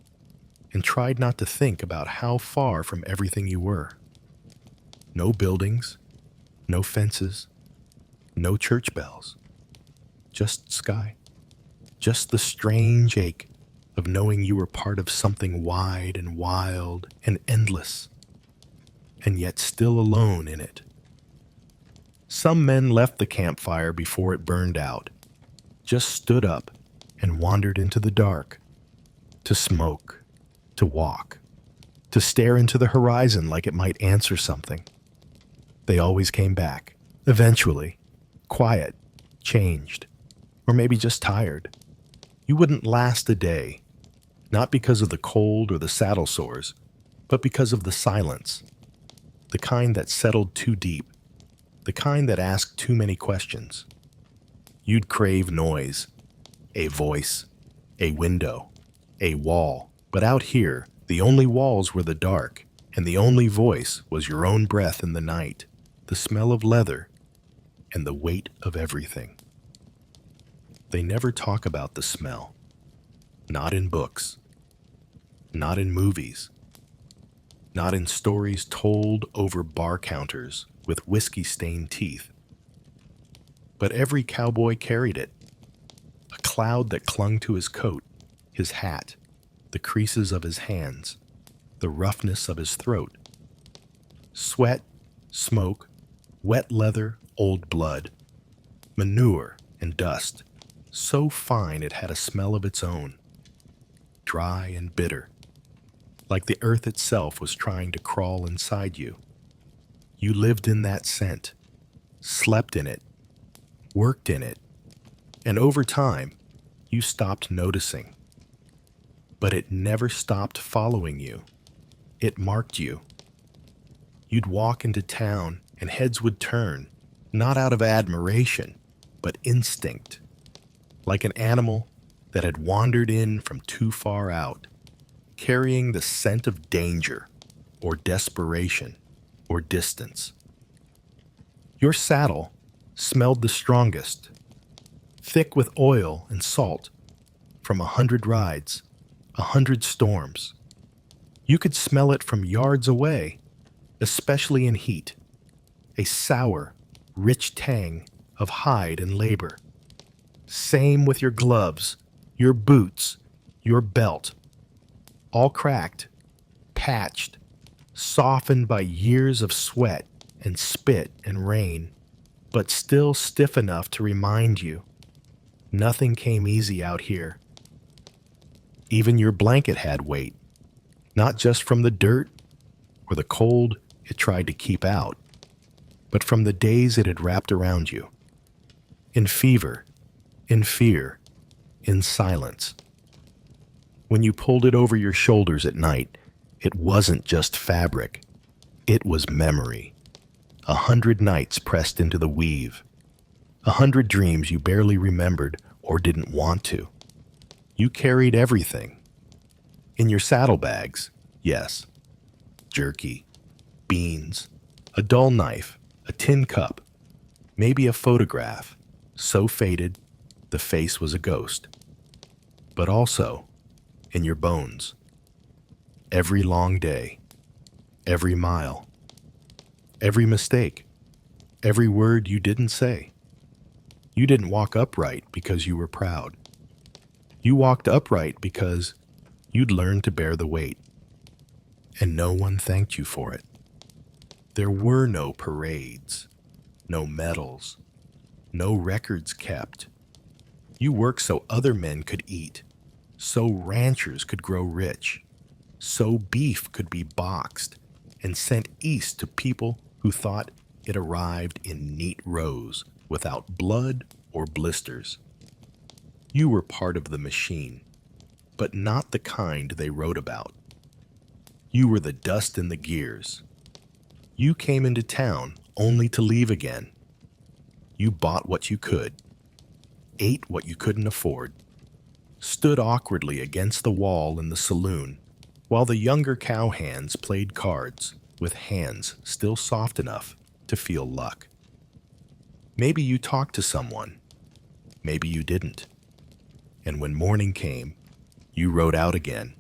and tried not to think about how far from everything you were. No buildings, no fences, no church bells, just sky, just the strange ache of knowing you were part of something wide and wild and endless, and yet still alone in it. Some men left the campfire before it burned out, just stood up and wandered into the dark, to smoke, to walk, to stare into the horizon like it might answer something. They always came back, eventually, quiet, changed, or maybe just tired. You wouldn't last a day, not because of the cold or the saddle sores, but because of the silence, the kind that settled too deep, the kind that asked too many questions. You'd crave noise, a voice, a window, a wall. But out here, the only walls were the dark, and the only voice was your own breath in the night, the smell of leather, and the weight of everything. They never talk about the smell. Not in books. Not in movies. Not in stories told over bar counters with whiskey-stained teeth. But every cowboy carried it. A cloud that clung to his coat, his hat, the creases of his hands, the roughness of his throat. Sweat, smoke, wet leather, old blood, manure and dust, so fine it had a smell of its own, dry and bitter, like the earth itself was trying to crawl inside you. You lived in that scent, slept in it, worked in it, and over time, you stopped noticing. But it never stopped following you. It marked you. You'd walk into town and heads would turn, not out of admiration, but instinct, like an animal that had wandered in from too far out, carrying the scent of danger or desperation or distance. Your saddle smelled the strongest, thick with oil and salt from 100 rides, 100 storms. You could smell it from yards away, especially in heat, a sour, rich tang of hide and labor. Same with your gloves, your boots, your belt, all cracked, patched, softened by years of sweat and spit and rain, but still stiff enough to remind you nothing came easy out here. Even your blanket had weight, not just from the dirt or the cold it tried to keep out, but from the days it had wrapped around you. In fever, in fear, in silence. When you pulled it over your shoulders at night, it wasn't just fabric. It was memory. 100 nights pressed into the weave. 100 dreams you barely remembered or didn't want to. You carried everything. In your saddlebags, yes. Jerky, beans, a dull knife, a tin cup, maybe a photograph, so faded the face was a ghost. But also in your bones. Every long day, every mile, every mistake, every word you didn't say. You didn't walk upright because you were proud. You walked upright because you'd learned to bear the weight. And no one thanked you for it. There were no parades, no medals, no records kept. You worked so other men could eat, so ranchers could grow rich, so beef could be boxed and sent east to people who thought it arrived in neat rows without blood or blisters. You were part of the machine, but not the kind they wrote about. You were the dust in the gears. You came into town only to leave again. You bought what you could, ate what you couldn't afford, stood awkwardly against the wall in the saloon while the younger cowhands played cards with hands still soft enough to feel luck. Maybe you talked to someone, maybe you didn't. And when morning came, you rode out again.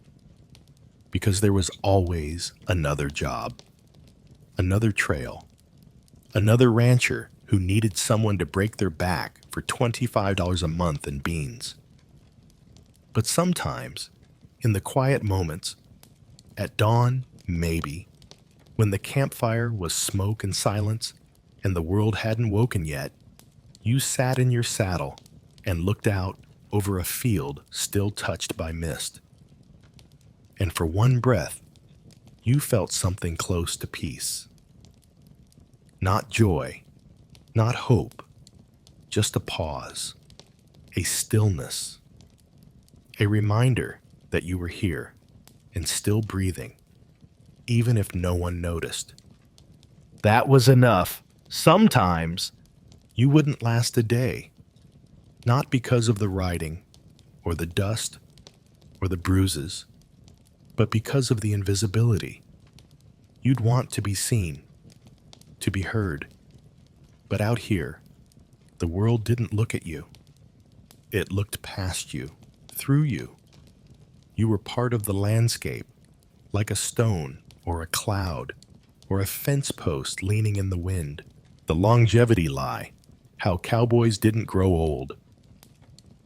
Because there was always another job, another trail, another rancher who needed someone to break their back for $25 a month in beans. But sometimes, in the quiet moments, at dawn, maybe, when the campfire was smoke and silence and the world hadn't woken yet, you sat in your saddle and looked out over a field still touched by mist. And for one breath, you felt something close to peace. Not joy, not hope, just a pause, a stillness, a reminder that you were here and still breathing, even if no one noticed. That was enough. Sometimes you wouldn't last a day, not because of the riding or the dust or the bruises, but because of the invisibility. You'd want to be seen, to be heard. But out here, the world didn't look at you. It looked past you, through you. You were part of the landscape, like a stone or a cloud or a fence post leaning in the wind. The longevity lie, how cowboys didn't grow old.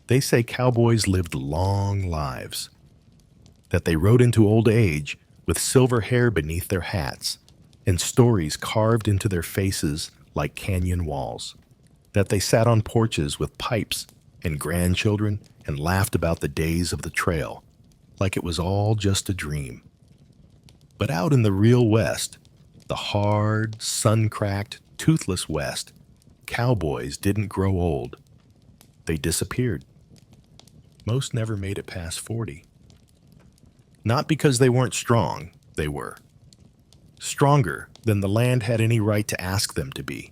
They say cowboys lived long lives, that they rode into old age with silver hair beneath their hats and stories carved into their faces like canyon walls, that they sat on porches with pipes and grandchildren and laughed about the days of the trail like it was all just a dream. But out in the real West, the hard, sun-cracked, toothless West, cowboys didn't grow old. They disappeared. Most never made it past 40. Not because they weren't strong, they were. Stronger than the land had any right to ask them to be.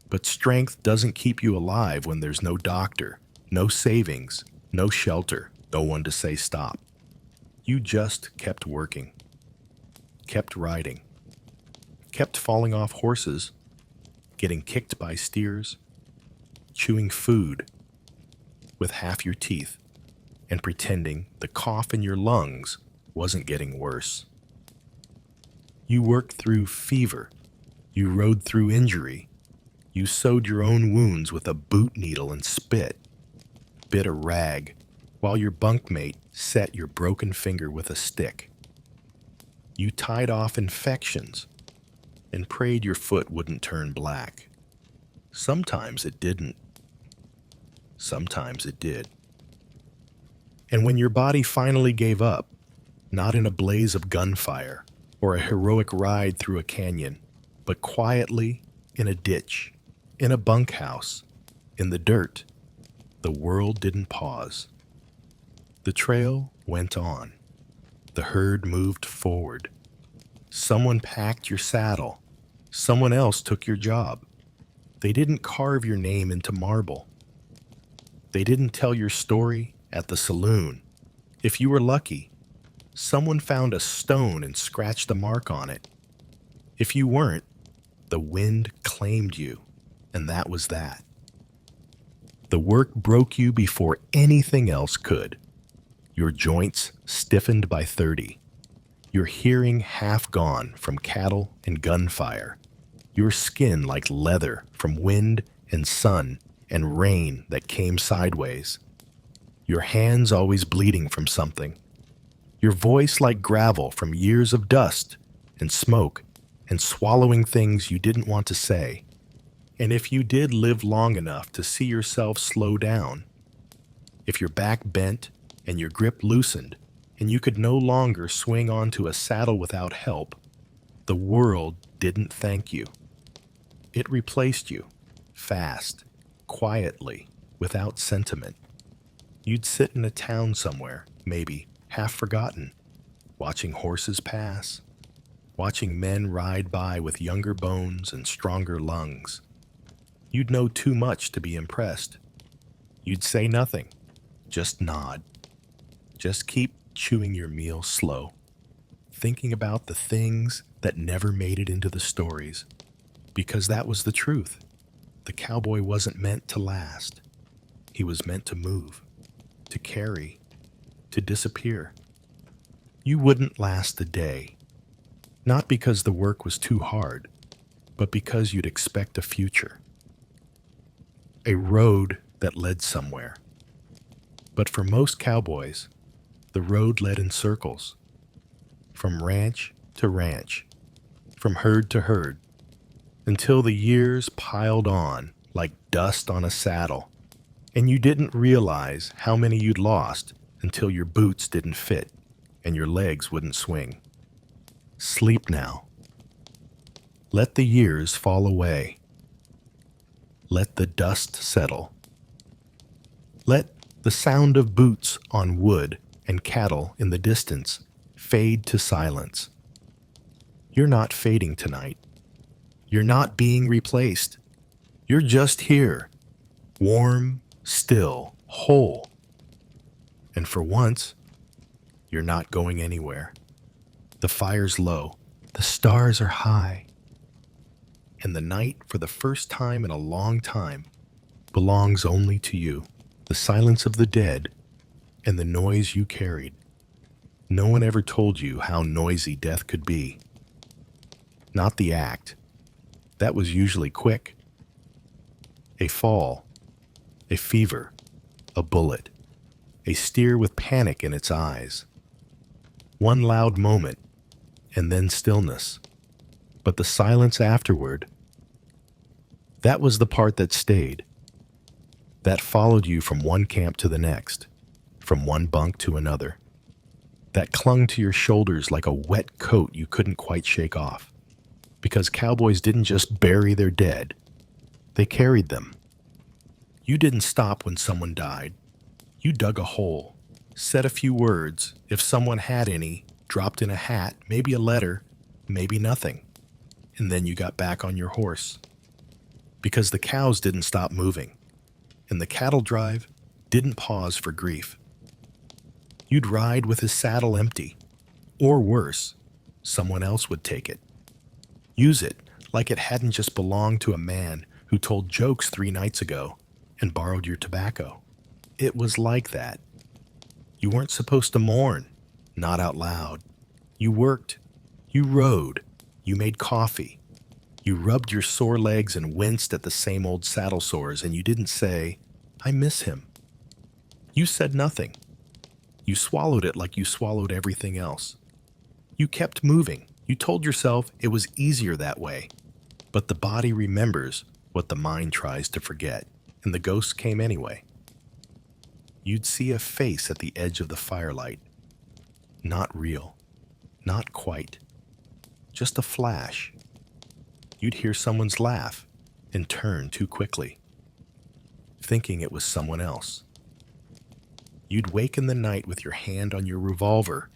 But strength doesn't keep you alive when there's no doctor, no savings, no shelter, no one to say stop. You just kept working, kept riding, kept falling off horses, getting kicked by steers, chewing food with half your teeth, and pretending the cough in your lungs wasn't getting worse. You worked through fever, you rode through injury, you sewed your own wounds with a boot needle and spit, bit a rag, while your bunkmate set your broken finger with a stick. You tied off infections and prayed your foot wouldn't turn black. Sometimes it didn't. Sometimes it did. And when your body finally gave up, not in a blaze of gunfire or a heroic ride through a canyon, but quietly in a ditch, in a bunkhouse, in the dirt, the world didn't pause. The trail went on. The herd moved forward. Someone packed your saddle. Someone else took your job. They didn't carve your name into marble. They didn't tell your story at the saloon. If you were lucky, someone found a stone and scratched a mark on it. If you weren't, the wind claimed you, and that was that. The work broke you before anything else could. Your joints stiffened by 30. Your hearing half gone from cattle and gunfire. Your skin like leather from wind and sun and rain that came sideways. Your hands always bleeding from something. Your voice like gravel from years of dust and smoke and swallowing things you didn't want to say. And if you did live long enough to see yourself slow down, if your back bent and your grip loosened and you could no longer swing onto a saddle without help, the world didn't thank you. It replaced you, fast, quietly, without sentiment. You'd sit in a town somewhere, maybe, half forgotten, watching horses pass, watching men ride by with younger bones and stronger lungs. You'd know too much to be impressed. You'd say nothing, just nod. Just keep chewing your meal slow, thinking about the things that never made it into the stories, because that was the truth. The cowboy wasn't meant to last. He was meant to move, to carry, to disappear. You wouldn't last a day, not because the work was too hard, but because you'd expect a future. A road that led somewhere. But for most cowboys, the road led in circles, from ranch to ranch, from herd to herd, until the years piled on like dust on a saddle, and you didn't realize how many you'd lost until your boots didn't fit and your legs wouldn't swing. Sleep now. Let the years fall away. Let the dust settle. Let the sound of boots on wood and cattle in the distance fade to silence. You're not fading tonight. You're not being replaced. You're just here, warm, still, whole. And for once, you're not going anywhere. The fire's low, the stars are high, and the night, for the first time in a long time, belongs only to you. The silence of the dead and the noise you carried. No one ever told you how noisy death could be. Not the act. That was usually quick. A fall, a fever, a bullet, a steer with panic in its eyes. One loud moment, and then stillness. But the silence afterward, that was the part that stayed. That followed you from one camp to the next, from one bunk to another. That clung to your shoulders like a wet coat you couldn't quite shake off. Because cowboys didn't just bury their dead, they carried them. You didn't stop when someone died. You dug a hole, said a few words, if someone had any, dropped in a hat, maybe a letter, maybe nothing. And then you got back on your horse. Because the cows didn't stop moving, and the cattle drive didn't pause for grief. You'd ride with his saddle empty, or worse, someone else would take it. Use it like it hadn't just belonged to a man who told jokes 3 nights ago and borrowed your tobacco. It was like that. You weren't supposed to mourn, not out loud. You worked, you rode, you made coffee. You rubbed your sore legs and winced at the same old saddle sores, and you didn't say, "I miss him." You said nothing. You swallowed it like you swallowed everything else. You kept moving. You told yourself it was easier that way. But the body remembers what the mind tries to forget, and the ghosts came anyway. You'd see a face at the edge of the firelight. Not real. Not quite. Just a flash. You'd hear someone's laugh and turn too quickly, thinking it was someone else. You'd wake in the night with your hand on your revolver,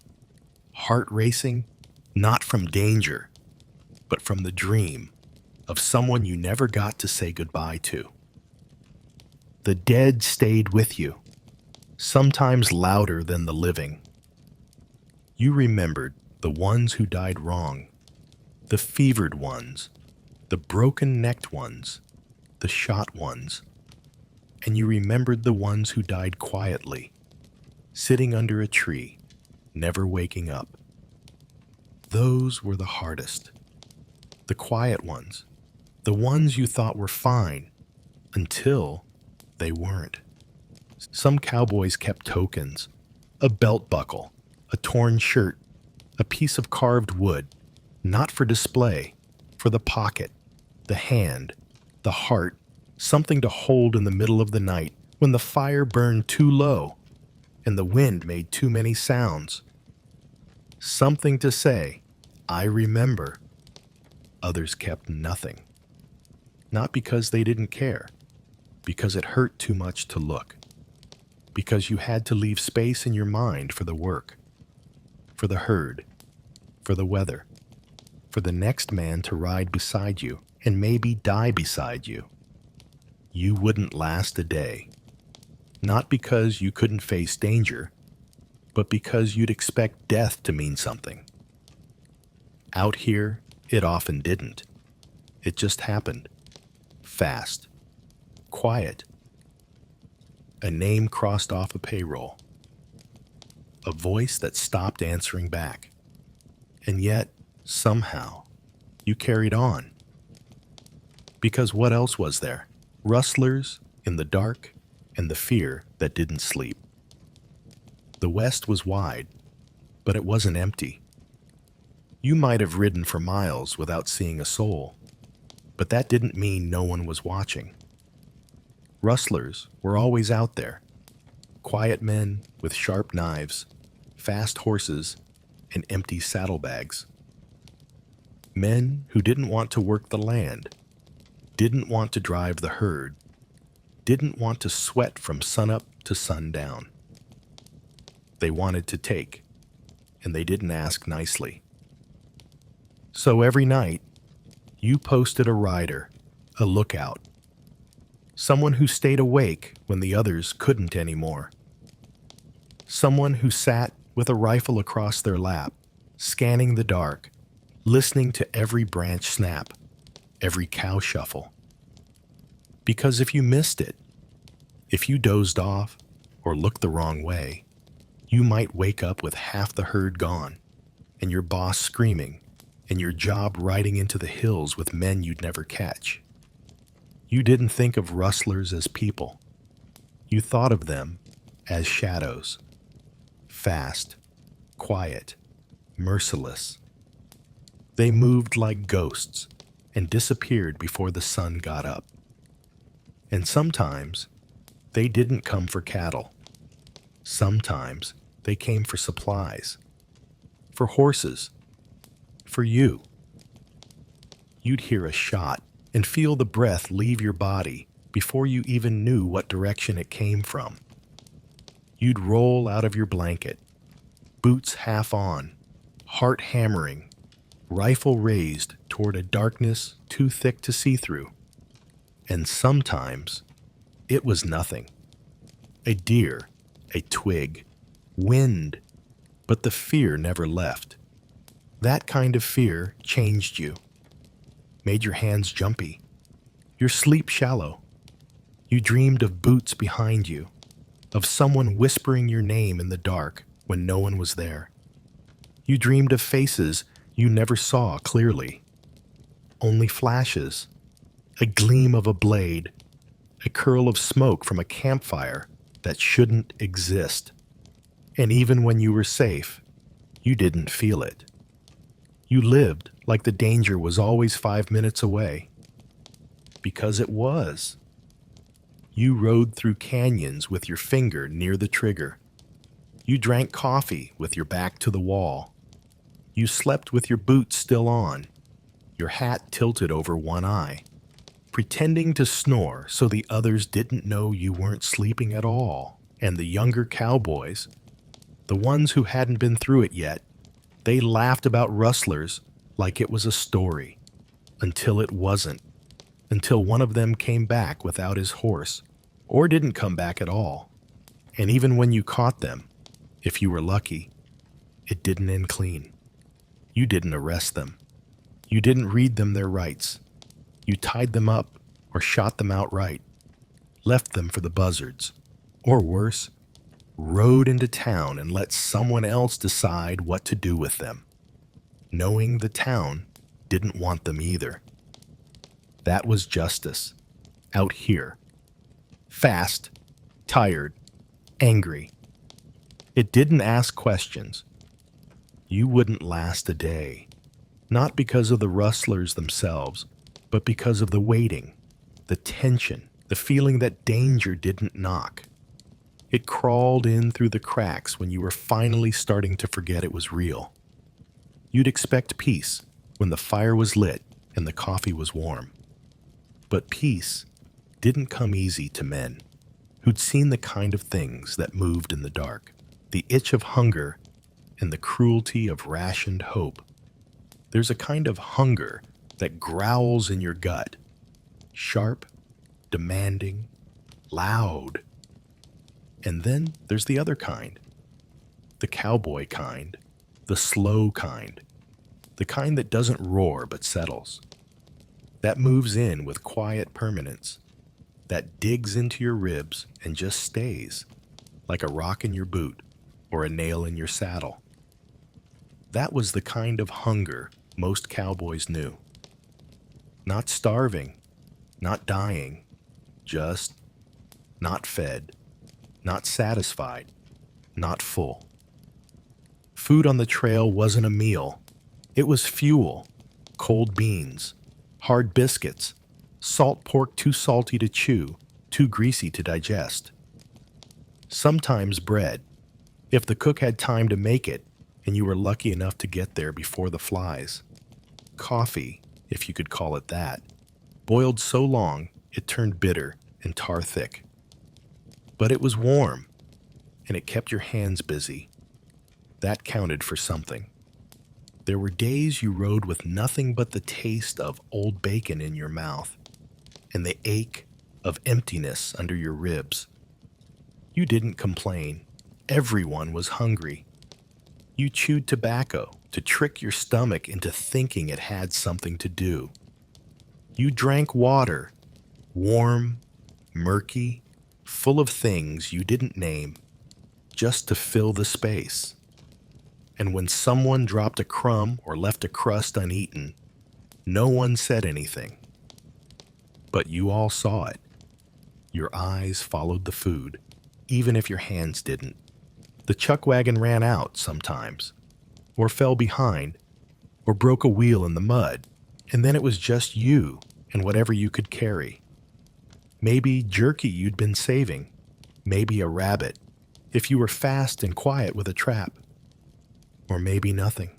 heart racing, not from danger, but from the dream of someone you never got to say goodbye to. The dead stayed with you, sometimes louder than the living. You remembered the ones who died wrong, the fevered ones, the broken-necked ones, the shot ones, and you remembered the ones who died quietly, sitting under a tree, never waking up. Those were the hardest. The quiet ones, the ones you thought were fine, until they weren't. Some cowboys kept tokens, a belt buckle, a torn shirt, a piece of carved wood, not for display, for the pocket, the hand, the heart, something to hold in the middle of the night when the fire burned too low and the wind made too many sounds. Something to say, "I remember." Others kept nothing. Not because they didn't care, because it hurt too much to look. Because you had to leave space in your mind for the work, for the herd, for the weather, for the next man to ride beside you and maybe die beside you. You wouldn't last a day. Not because you couldn't face danger, but because you'd expect death to mean something. Out here, it often didn't. It just happened. Fast. Quiet. A name crossed off a payroll. A voice that stopped answering back. And yet, somehow, you carried on. Because what else was there? Rustlers in the dark and the fear that didn't sleep. The West was wide, but it wasn't empty. You might have ridden for miles without seeing a soul, but that didn't mean no one was watching. Rustlers were always out there. Quiet men with sharp knives, fast horses, and empty saddlebags. Men who didn't want to work the land, didn't want to drive the herd, didn't want to sweat from sunup to sundown. They wanted to take, and they didn't ask nicely. So every night, you posted a rider, a lookout, someone who stayed awake when the others couldn't anymore. Someone who sat with a rifle across their lap, scanning the dark, listening to every branch snap, every cow shuffle. Because if you missed it, if you dozed off or looked the wrong way, you might wake up with half the herd gone, and your boss screaming, and your job riding into the hills with men you'd never catch. You didn't think of rustlers as people. You thought of them as shadows. Fast, quiet, merciless. They moved like ghosts and disappeared before the sun got up. And sometimes they didn't come for cattle. Sometimes they came for supplies, for horses, for you. You'd hear a shot and feel the breath leave your body before you even knew what direction it came from. You'd roll out of your blanket, boots half on, heart hammering, rifle raised toward a darkness too thick to see through. And sometimes it was nothing. A deer, a twig, wind, but the fear never left. That kind of fear changed you, made your hands jumpy, your sleep shallow. You dreamed of boots behind you, of someone whispering your name in the dark when no one was there. You dreamed of faces you never saw clearly, only flashes, a gleam of a blade, a curl of smoke from a campfire that shouldn't exist. And even when you were safe, you didn't feel it. You lived like the danger was always 5 minutes away. Because it was. You rode through canyons with your finger near the trigger. You drank coffee with your back to the wall. You slept with your boots still on, your hat tilted over one eye, pretending to snore so the others didn't know you weren't sleeping at all. And the younger cowboys, the ones who hadn't been through it yet, they laughed about rustlers like it was a story, until it wasn't, until one of them came back without his horse, or didn't come back at all. And even when you caught them, if you were lucky, it didn't end clean. You didn't arrest them. You didn't read them their rights. You tied them up or shot them outright, left them for the buzzards, or worse, rode into town and let someone else decide what to do with them, knowing the town didn't want them either. That was justice, out here. Fast, tired, angry. It didn't ask questions. You wouldn't last a day, not because of the rustlers themselves, but because of the waiting, the tension, the feeling that danger didn't knock. It crawled in through the cracks when you were finally starting to forget it was real. You'd expect peace when the fire was lit and the coffee was warm. But peace didn't come easy to men who'd seen the kind of things that moved in the dark, the itch of hunger and the cruelty of rationed hope. There's a kind of hunger that growls in your gut, sharp, demanding, loud. And then there's the other kind, the cowboy kind, the slow kind, the kind that doesn't roar but settles, that moves in with quiet permanence, that digs into your ribs and just stays, like a rock in your boot or a nail in your saddle. That was the kind of hunger most cowboys knew. Not starving, not dying, just not fed, not satisfied, not full. Food on the trail wasn't a meal. It was fuel, cold beans, hard biscuits, salt pork too salty to chew, too greasy to digest. Sometimes bread, if the cook had time to make it and you were lucky enough to get there before the flies. Coffee, if you could call it that, boiled so long it turned bitter and tar thick. But it was warm, and it kept your hands busy. That counted for something. There were days you rode with nothing but the taste of old bacon in your mouth and the ache of emptiness under your ribs. You didn't complain. Everyone was hungry. You chewed tobacco to trick your stomach into thinking it had something to do. You drank water, warm, murky, full of things you didn't name, just to fill the space. And when someone dropped a crumb or left a crust uneaten, no one said anything. But you all saw it. Your eyes followed the food, even if your hands didn't. The chuck wagon ran out sometimes, or fell behind, or broke a wheel in the mud, and then it was just you and whatever you could carry. Maybe jerky you'd been saving, maybe a rabbit, if you were fast and quiet with a trap, or maybe nothing.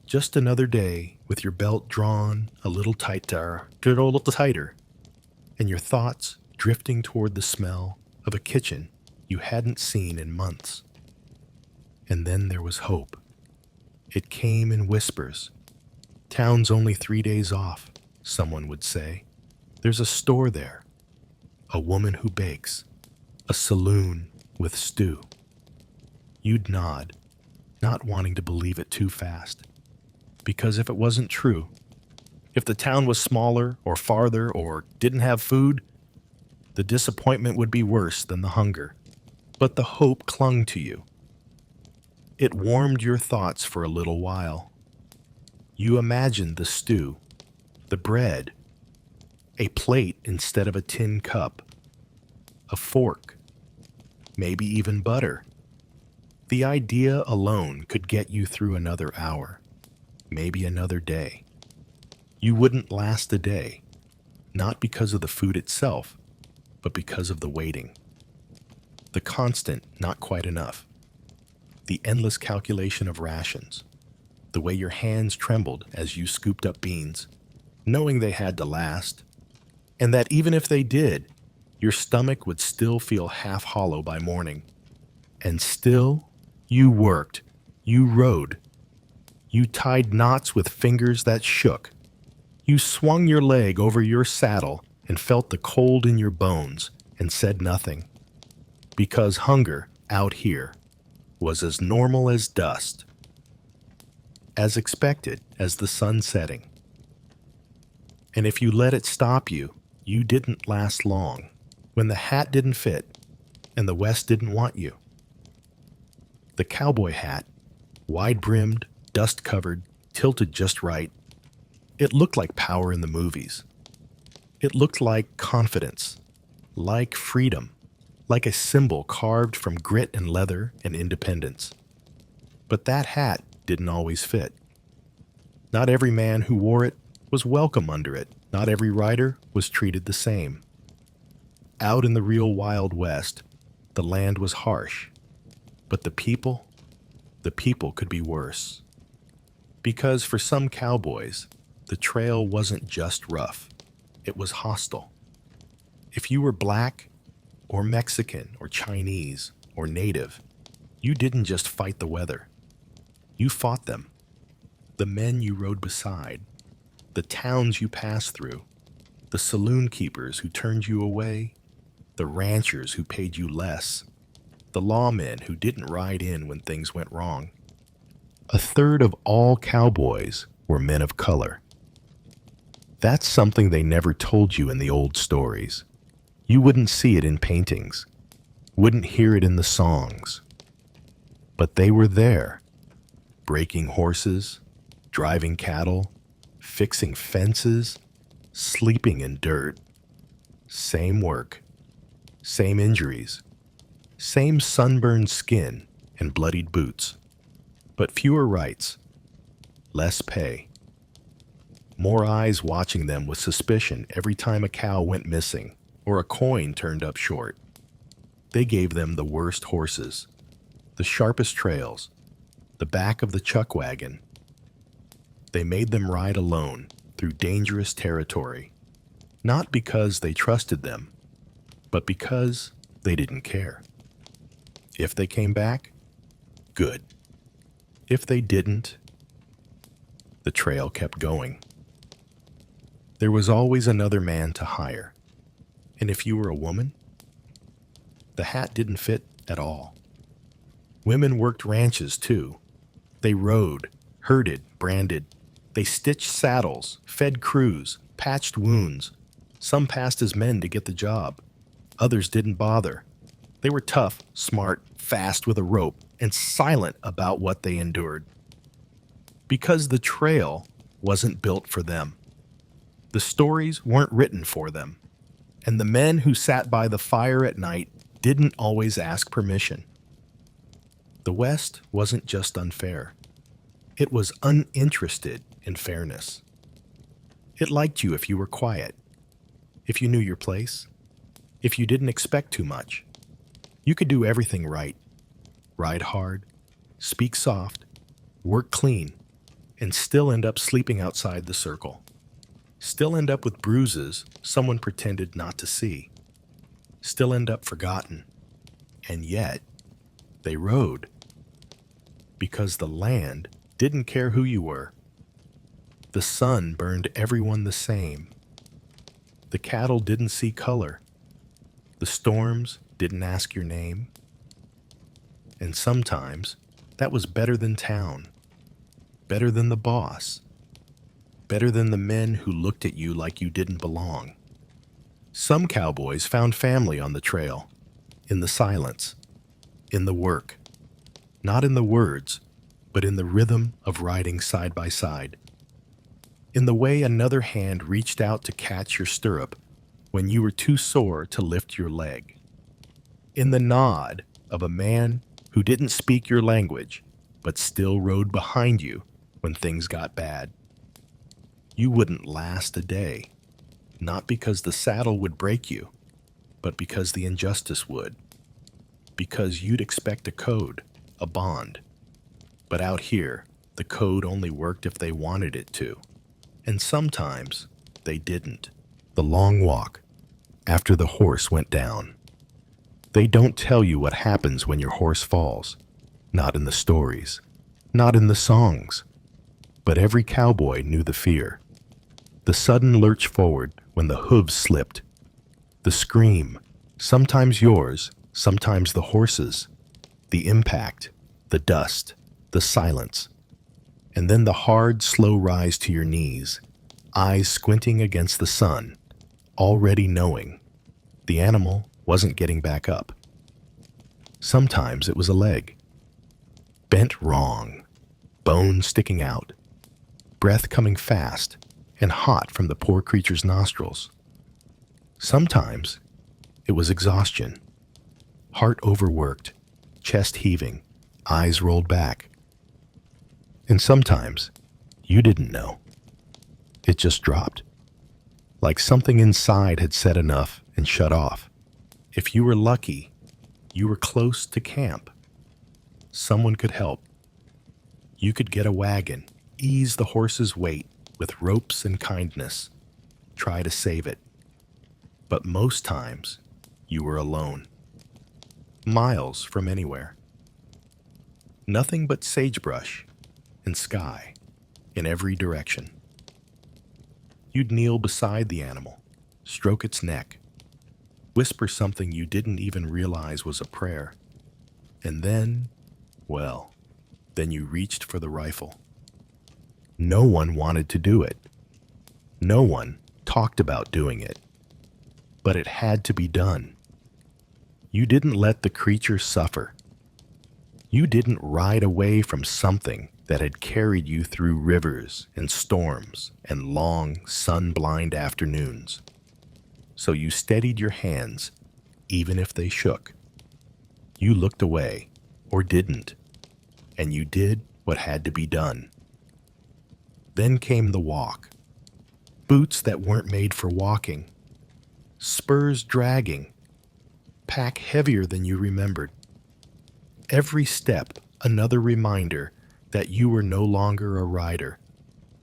Just another day with your belt drawn a little tighter, and your thoughts drifting toward the smell of a kitchen you hadn't seen in months. And then there was hope. It came in whispers. Town's only 3 days off, someone would say. There's a store there, a woman who bakes, a saloon with stew. You'd nod, not wanting to believe it too fast. Because if it wasn't true, if the town was smaller or farther or didn't have food, the disappointment would be worse than the hunger. But the hope clung to you. It warmed your thoughts for a little while. You imagined the stew, the bread, a plate instead of a tin cup, a fork, maybe even butter. The idea alone could get you through another hour, maybe another day. You wouldn't last a day, not because of the food itself, but because of the waiting. The constant not quite enough. The endless calculation of rations. The way your hands trembled as you scooped up beans, knowing they had to last, and that even if they did, your stomach would still feel half hollow by morning. And still, you worked, you rode, you tied knots with fingers that shook. You swung your leg over your saddle and felt the cold in your bones and said nothing. Because hunger out here was as normal as dust, as expected as the sun setting. And if you let it stop you, you didn't last long, when the hat didn't fit and the West didn't want you. The cowboy hat, wide-brimmed, dust-covered, tilted just right, it looked like power in the movies. It looked like confidence, like freedom, like a symbol carved from grit and leather and independence. But that hat didn't always fit. Not every man who wore it was welcome under it. Not every rider was treated the same. Out in the real Wild West, the land was harsh. But the people could be worse. Because for some cowboys, the trail wasn't just rough. It was hostile. If you were black, or Mexican, or Chinese, or Native, you didn't just fight the weather. You fought them. The men you rode beside, the towns you passed through, the saloon keepers who turned you away, the ranchers who paid you less, the lawmen who didn't ride in when things went wrong. A third of all cowboys were men of color. That's something they never told you in the old stories. You wouldn't see it in paintings, wouldn't hear it in the songs. But they were there, breaking horses, driving cattle, fixing fences, sleeping in dirt. Same work, same injuries, same sunburned skin and bloodied boots, but fewer rights, less pay. More eyes watching them with suspicion every time a cow went missing or a coin turned up short. They gave them the worst horses, the sharpest trails, the back of the chuck wagon. They made them ride alone through dangerous territory, not because they trusted them, but because They didn't care. If they came back, good. If they didn't, the trail kept going. There was always another man to hire. And if you were a woman, the hat didn't fit at all. Women worked ranches too. They rode, herded, branded. They stitched saddles, fed crews, patched wounds. Some passed as men to get the job. Others didn't bother. They were tough, smart, fast with a rope, and silent about what they endured. Because the trail wasn't built for them. The stories weren't written for them. And the men who sat by the fire at night didn't always ask permission. The West wasn't just unfair. It was uninterested in fairness. It liked you if you were quiet, if you knew your place, if you didn't expect too much. You could do everything right. Ride hard, speak soft, work clean, and still end up sleeping outside the circle. Still end up with bruises someone pretended not to see. Still end up forgotten. And yet, they rode. Because the land didn't care who you were. The sun burned everyone the same. The cattle didn't see color. The storms didn't ask your name. And sometimes, that was better than town. Better than the boss. Better than the men who looked at you like you didn't belong. Some cowboys found family on the trail, in the silence, in the work, not in the words, but in the rhythm of riding side by side, in the way another hand reached out to catch your stirrup when you were too sore to lift your leg, in the nod of a man who didn't speak your language, but still rode behind you when things got bad. You wouldn't last a day, not because the saddle would break you, but because the injustice would. Because you'd expect a code, a bond. But out here, the code only worked if they wanted it to. And sometimes they didn't. The long walk, after the horse went down. They don't tell you what happens when your horse falls. Not in the stories, not in the songs. But every cowboy knew the fear. The sudden lurch forward when the hooves slipped. The scream, sometimes yours, sometimes the horse's. The impact, the dust, the silence. And then the hard, slow rise to your knees, eyes squinting against the sun, already knowing the animal wasn't getting back up. Sometimes it was a leg, bent wrong, bone sticking out, breath coming fast and hot from the poor creature's nostrils. Sometimes it was exhaustion, heart overworked, chest heaving, eyes rolled back. And sometimes you didn't know. It just dropped, like something inside had said enough and shut off. If you were lucky, you were close to camp. Someone could help. You could get a wagon, ease the horse's weight with ropes and kindness, try to save it. But most times, you were alone, miles from anywhere. Nothing but sagebrush and sky in every direction. You'd kneel beside the animal, stroke its neck, whisper something you didn't even realize was a prayer. And then, well, then you reached for the rifle. No one wanted to do it. No one talked about doing it. But it had to be done. You didn't let the creature suffer. You didn't ride away from something that had carried you through rivers and storms and long, sun-blind afternoons. So you steadied your hands, even if they shook. You looked away, or didn't, and you did what had to be done. Then came the walk. Boots that weren't made for walking. Spurs dragging. Pack heavier than you remembered. Every step another reminder that you were no longer a rider,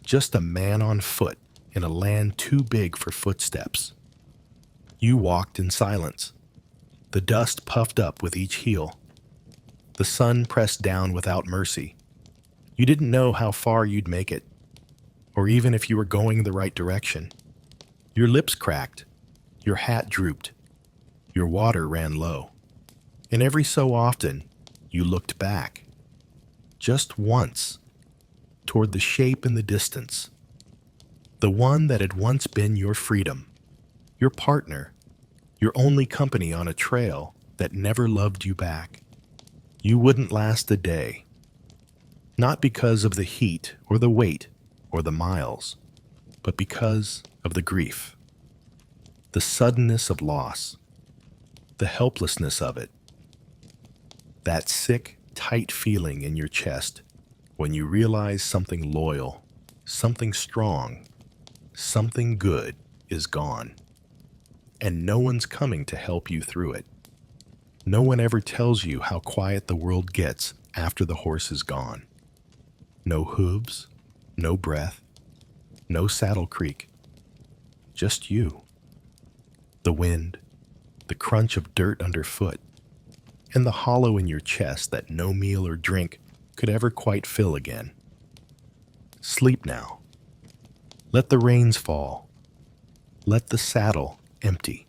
just a man on foot in a land too big for footsteps. You walked in silence, The dust puffed up with each heel. The sun pressed down without mercy. You didn't know how far you'd make it, or even if you were going the right direction. Your lips cracked. Your hat drooped. Your water ran low. And every so often, you looked back. Just once, toward the shape in the distance. The one that had once been your freedom, your partner, your only company on a trail that never loved you back. You wouldn't last a day. Not because of the heat or the weight or the miles, but because of the grief. The suddenness of loss. The helplessness of it. That sick, tight feeling in your chest when you realize something loyal, something strong, something good is gone. And no one's coming to help you through it. No one ever tells you how quiet the world gets after the horse is gone. No hooves, no breath, no saddle creak. Just you. The wind, the crunch of dirt underfoot, and the hollow in your chest that no meal or drink could ever quite fill again. Sleep now. Let the reins fall. Let the saddle empty.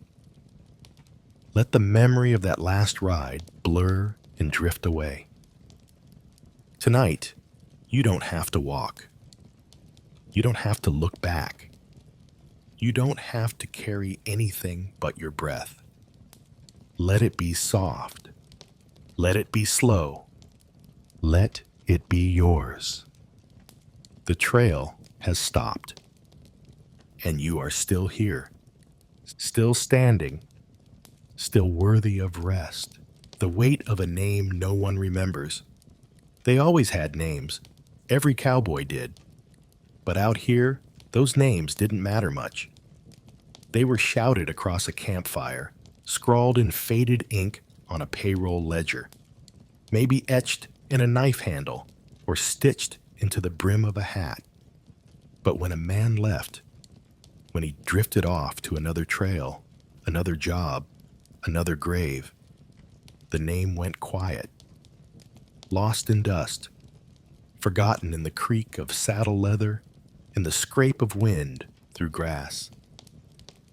Let the memory of that last ride blur and drift away. Tonight, you don't have to walk. You don't have to look back. You don't have to carry anything but your breath. Let it be soft. Let it be slow. Let it be yours. The trail has stopped. And you are still here. Still standing. Still worthy of rest. The weight of a name no one remembers. They always had names. Every cowboy did. But out here, those names didn't matter much. They were shouted across a campfire, scrawled in faded ink on a payroll ledger, maybe etched in a knife handle or stitched into the brim of a hat. But when a man left, when he drifted off to another trail, another job, another grave, the name went quiet, lost in dust, forgotten in the creak of saddle leather, in the scrape of wind through grass.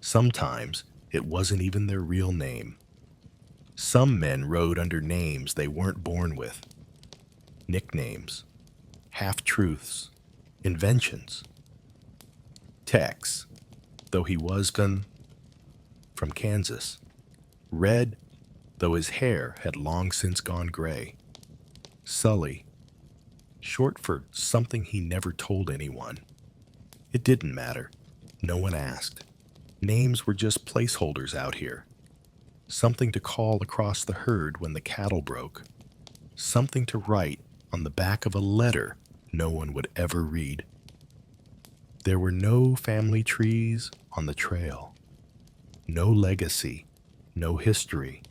Sometimes it wasn't even their real name. Some men rode under names they weren't born with. Nicknames, half-truths, inventions. Tex, though he was from Kansas. Red, though his hair had long since gone gray. Sully, short for something he never told anyone. It didn't matter. No one asked. Names were just placeholders out here. Something to call across the herd when the cattle broke. Something to write on the back of a letter no one would ever read. There were no family trees on the trail. No legacy. No history.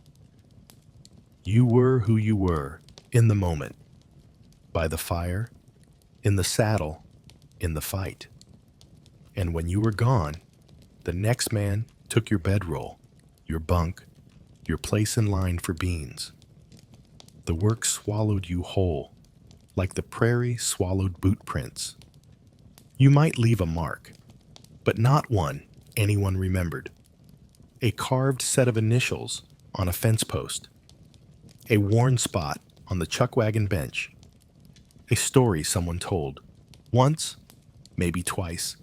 You were who you were in the moment. By the fire, in the saddle, in the fight. And when you were gone, the next man took your bedroll, your bunk, your place in line for beans. The work swallowed you whole, like the prairie swallowed boot prints. You might leave a mark, but not one anyone remembered. A carved set of initials on a fence post. A worn spot on the chuck wagon bench. A story someone told, once, maybe twice,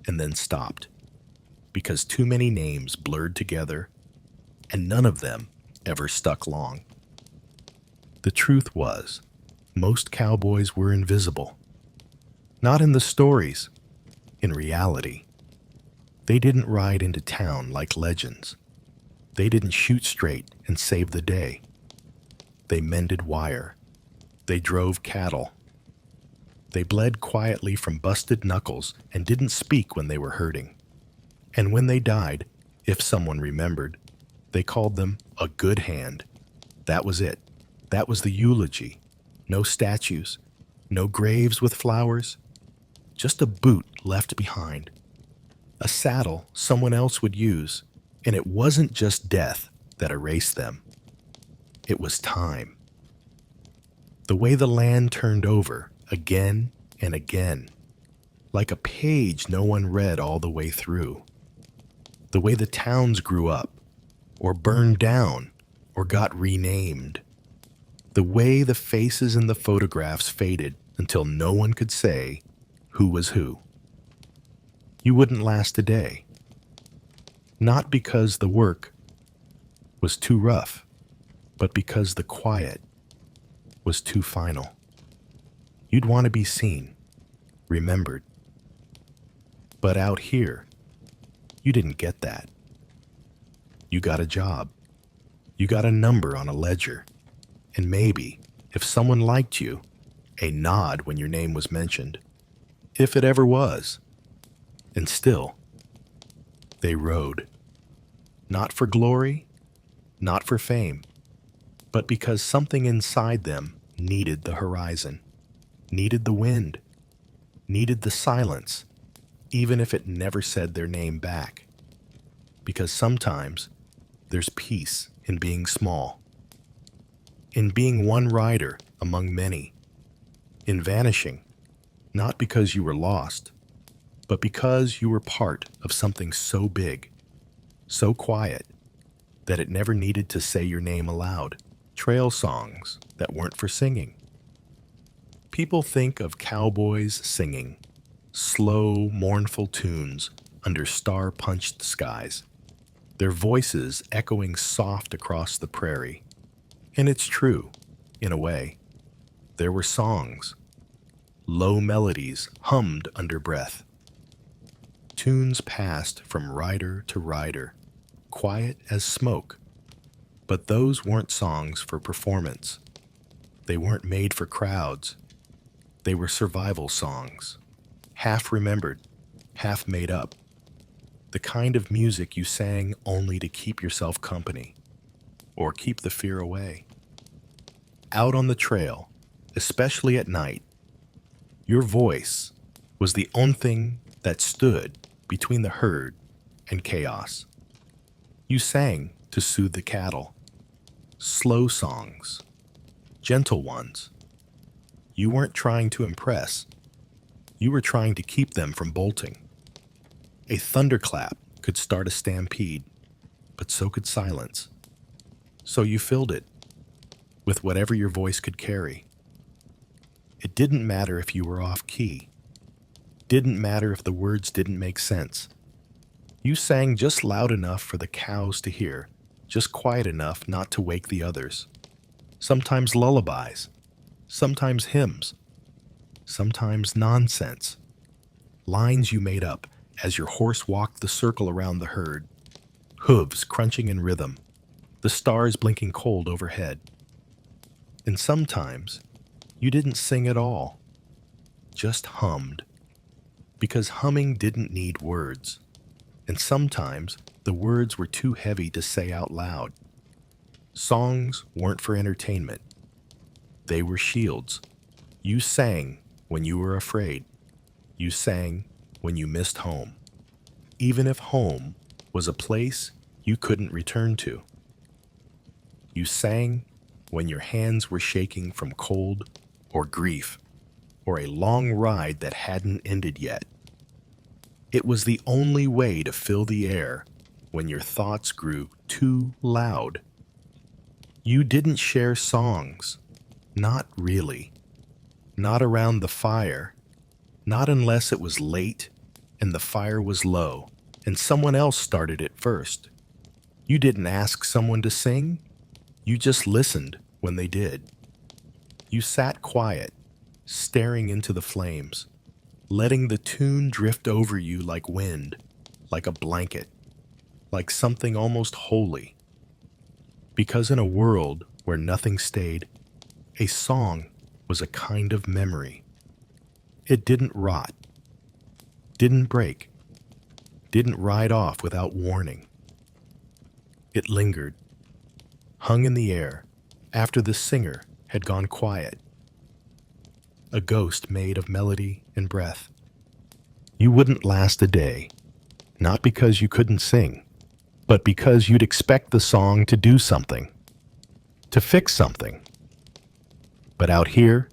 and then stopped. Because too many names blurred together, and none of them ever stuck long. The truth was, most cowboys were invisible. Not in the stories, in reality. They didn't ride into town like legends. They didn't shoot straight and save the day. They mended wire. They drove cattle. They bled quietly from busted knuckles and didn't speak when they were hurting. And when they died, if someone remembered, they called them a good hand. That was it. That was the eulogy. No statues, no graves with flowers, just a boot left behind. A saddle someone else would use, and it wasn't just death that erased them. It was time. The way the land turned over again and again, like a page no one read all the way through. The way the towns grew up, or burned down, or got renamed. The way the faces in the photographs faded until no one could say who was who. You wouldn't last a day. Not because the work was too rough, but because the quiet was too final. You'd want to be seen, remembered. But out here, you didn't get that. You got a job. You got a number on a ledger. And maybe, if someone liked you, a nod when your name was mentioned. If it ever was. And still, they rode. Not for glory, not for fame, but because something inside them needed the horizon, needed the wind, needed the silence, even if it never said their name back. Because sometimes there's peace in being small, in being one rider among many, in vanishing, not because you were lost, but because you were part of something so big, so quiet, that it never needed to say your name aloud. Trail songs that weren't for singing. People think of cowboys singing slow, mournful tunes under star-punched skies, their voices echoing soft across the prairie. And it's true, in a way. There were songs, low melodies hummed under breath. Tunes passed from rider to rider, quiet as smoke. But those weren't songs for performance. They weren't made for crowds. They were survival songs, half remembered, half made up. The kind of music you sang only to keep yourself company, or keep the fear away. Out on the trail, especially at night, your voice was the only thing that stood between the herd and chaos. You sang to soothe the cattle. Slow songs, gentle ones. You weren't trying to impress. You were trying to keep them from bolting. A thunderclap could start a stampede, but so could silence. So you filled it with whatever your voice could carry. It didn't matter if you were off key. Didn't matter if the words didn't make sense. You sang just loud enough for the cows to hear, just quiet enough not to wake the others. Sometimes lullabies, sometimes hymns, sometimes nonsense. Lines you made up as your horse walked the circle around the herd, hooves crunching in rhythm, the stars blinking cold overhead. And sometimes you didn't sing at all, just hummed, because humming didn't need words. And sometimes the words were too heavy to say out loud. Songs weren't for entertainment. They were shields. You sang when you were afraid. You sang when you missed home, even if home was a place you couldn't return to. You sang when your hands were shaking from cold or grief, or a long ride that hadn't ended yet. It was the only way to fill the air when your thoughts grew too loud. You didn't share songs, not really. Not around the fire, not unless it was late and the fire was low and someone else started it first. You didn't ask someone to sing, you just listened when they did. You sat quiet, staring into the flames, letting the tune drift over you like wind, like a blanket, like something almost holy. Because in a world where nothing stayed, a song was a kind of memory. It didn't rot, didn't break, didn't ride off without warning. It lingered, hung in the air after the singer had gone quiet. A ghost made of melody and breath. You wouldn't last a day, not because you couldn't sing, but because you'd expect the song to do something, to fix something. But out here,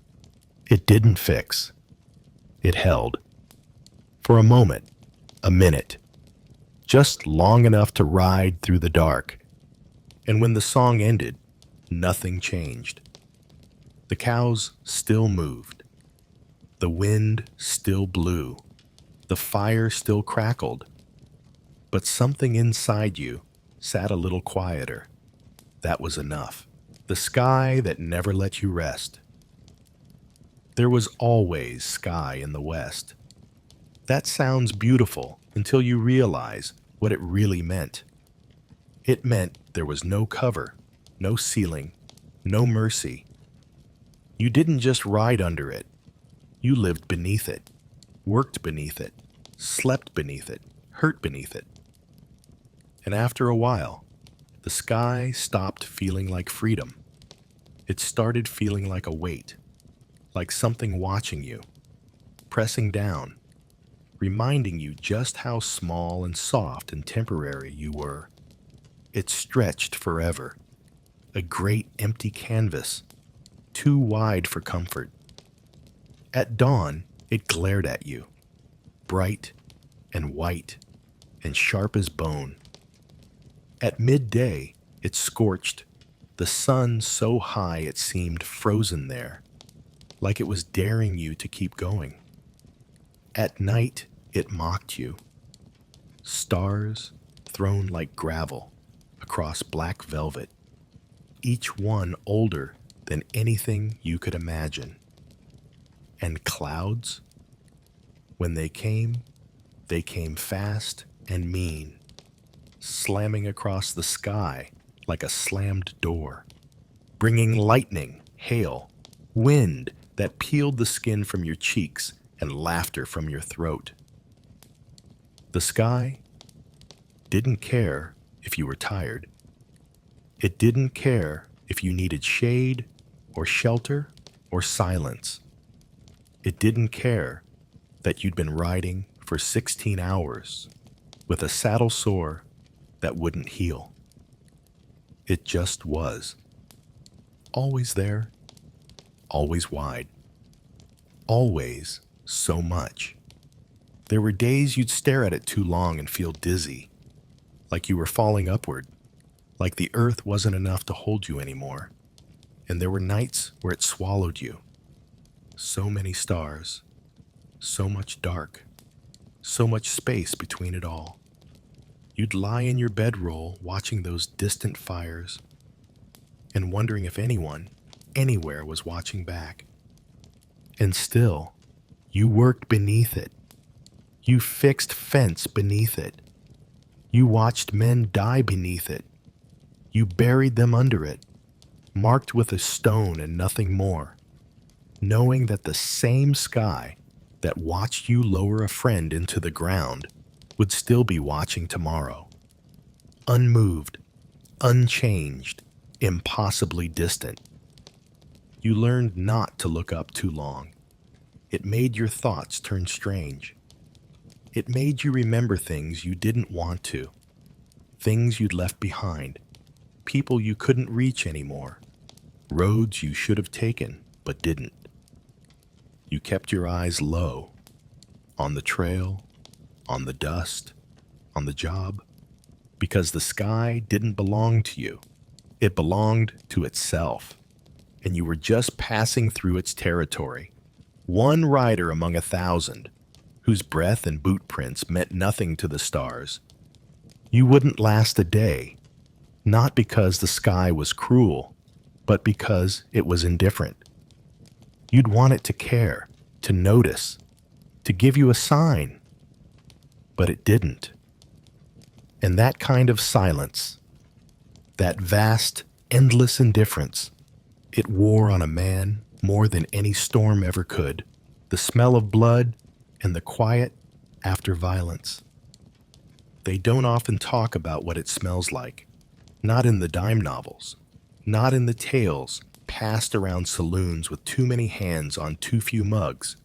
it didn't fix. It held. For a moment, a minute, just long enough to ride through the dark. And when the song ended, nothing changed. The cows still moved. The wind still blew. The fire still crackled. But something inside you sat a little quieter. That was enough. The sky that never let you rest. There was always sky in the west. That sounds beautiful until you realize what it really meant. It meant there was no cover, no ceiling, no mercy. You didn't just ride under it. You lived beneath it, worked beneath it, slept beneath it, hurt beneath it. And after a while, the sky stopped feeling like freedom. It started feeling like a weight, like something watching you, pressing down, reminding you just how small and soft and temporary you were. It stretched forever, a great empty canvas, too wide for comfort. At dawn, it glared at you, bright and white and sharp as bone. At midday, it scorched, the sun so high it seemed frozen there, like it was daring you to keep going. At night, it mocked you. Stars thrown like gravel across black velvet, each one older than anything you could imagine. And clouds, when they came fast and mean, slamming across the sky like a slammed door, bringing lightning, hail, wind that peeled the skin from your cheeks and laughter from your throat. The sky didn't care if you were tired. It didn't care if you needed shade or shelter or silence. It didn't care that you'd been riding for 16 hours with a saddle sore that wouldn't heal. It just was. Always there, always wide, always so much. There were days you'd stare at it too long and feel dizzy, like you were falling upward, like the earth wasn't enough to hold you anymore. And there were nights where it swallowed you. So many stars, so much dark, so much space between it all. You'd lie in your bedroll watching those distant fires and wondering if anyone, anywhere was watching back. And still, you worked beneath it. You fixed fence beneath it. You watched men die beneath it. You buried them under it, marked with a stone and nothing more, knowing that the same sky that watched you lower a friend into the ground would still be watching tomorrow. Unmoved, unchanged, impossibly distant. You learned not to look up too long. It made your thoughts turn strange. It made you remember things you didn't want to, things you'd left behind, people you couldn't reach anymore, roads you should have taken but didn't. You kept your eyes low, on the trail, on the dust, on the job, because the sky didn't belong to you. It belonged to itself, and you were just passing through its territory, one rider among 1,000, whose breath and boot prints meant nothing to the stars. You wouldn't last a day, not because the sky was cruel, but because it was indifferent. You'd want it to care, to notice, to give you a sign, but it didn't. And that kind of silence, that vast, endless indifference, it wore on a man more than any storm ever could, the smell of blood and the quiet after violence. They don't often talk about what it smells like, not in the dime novels, not in the tales passed around saloons with too many hands on too few mugs.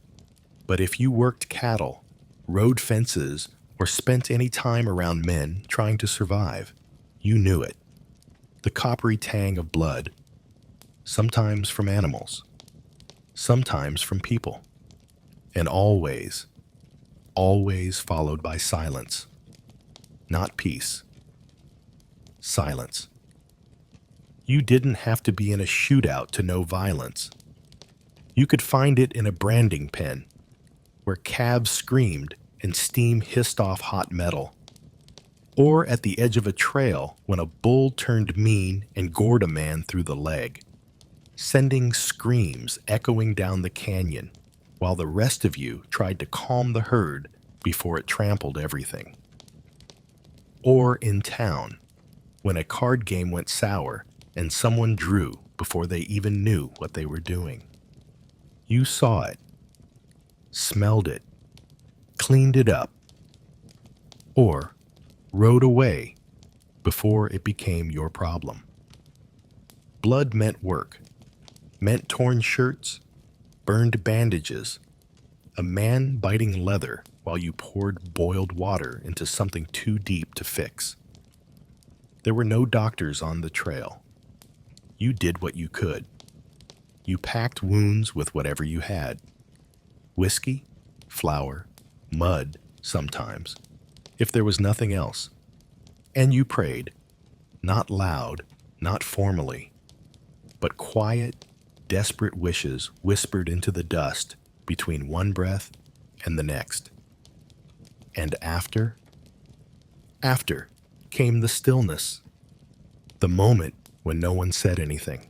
But if you worked cattle, rode fences, or spent any time around men trying to survive, You knew it. The coppery tang of blood, sometimes from animals, sometimes from people, and always, always followed by silence. Not peace. Silence. You didn't have to be in a shootout to know violence. You could find it in a branding pen, where calves screamed and steam hissed off hot metal, or at the edge of a trail when a bull turned mean and gored a man through the leg, sending screams echoing down the canyon while the rest of you tried to calm the herd before it trampled everything. Or in town, when a card game went sour and someone drew before they even knew what they were doing. You saw it, smelled it, cleaned it up, or rode away before it became your problem. Blood meant work, meant torn shirts, burned bandages, a man biting leather while you poured boiled water into something too deep to fix. There were no doctors on the trail. You did what you could. You packed wounds with whatever you had. Whiskey, flour, mud, sometimes, if there was nothing else. And you prayed, not loud, not formally, but quiet, desperate wishes whispered into the dust between one breath and the next. And after came the stillness, the moment when no one said anything.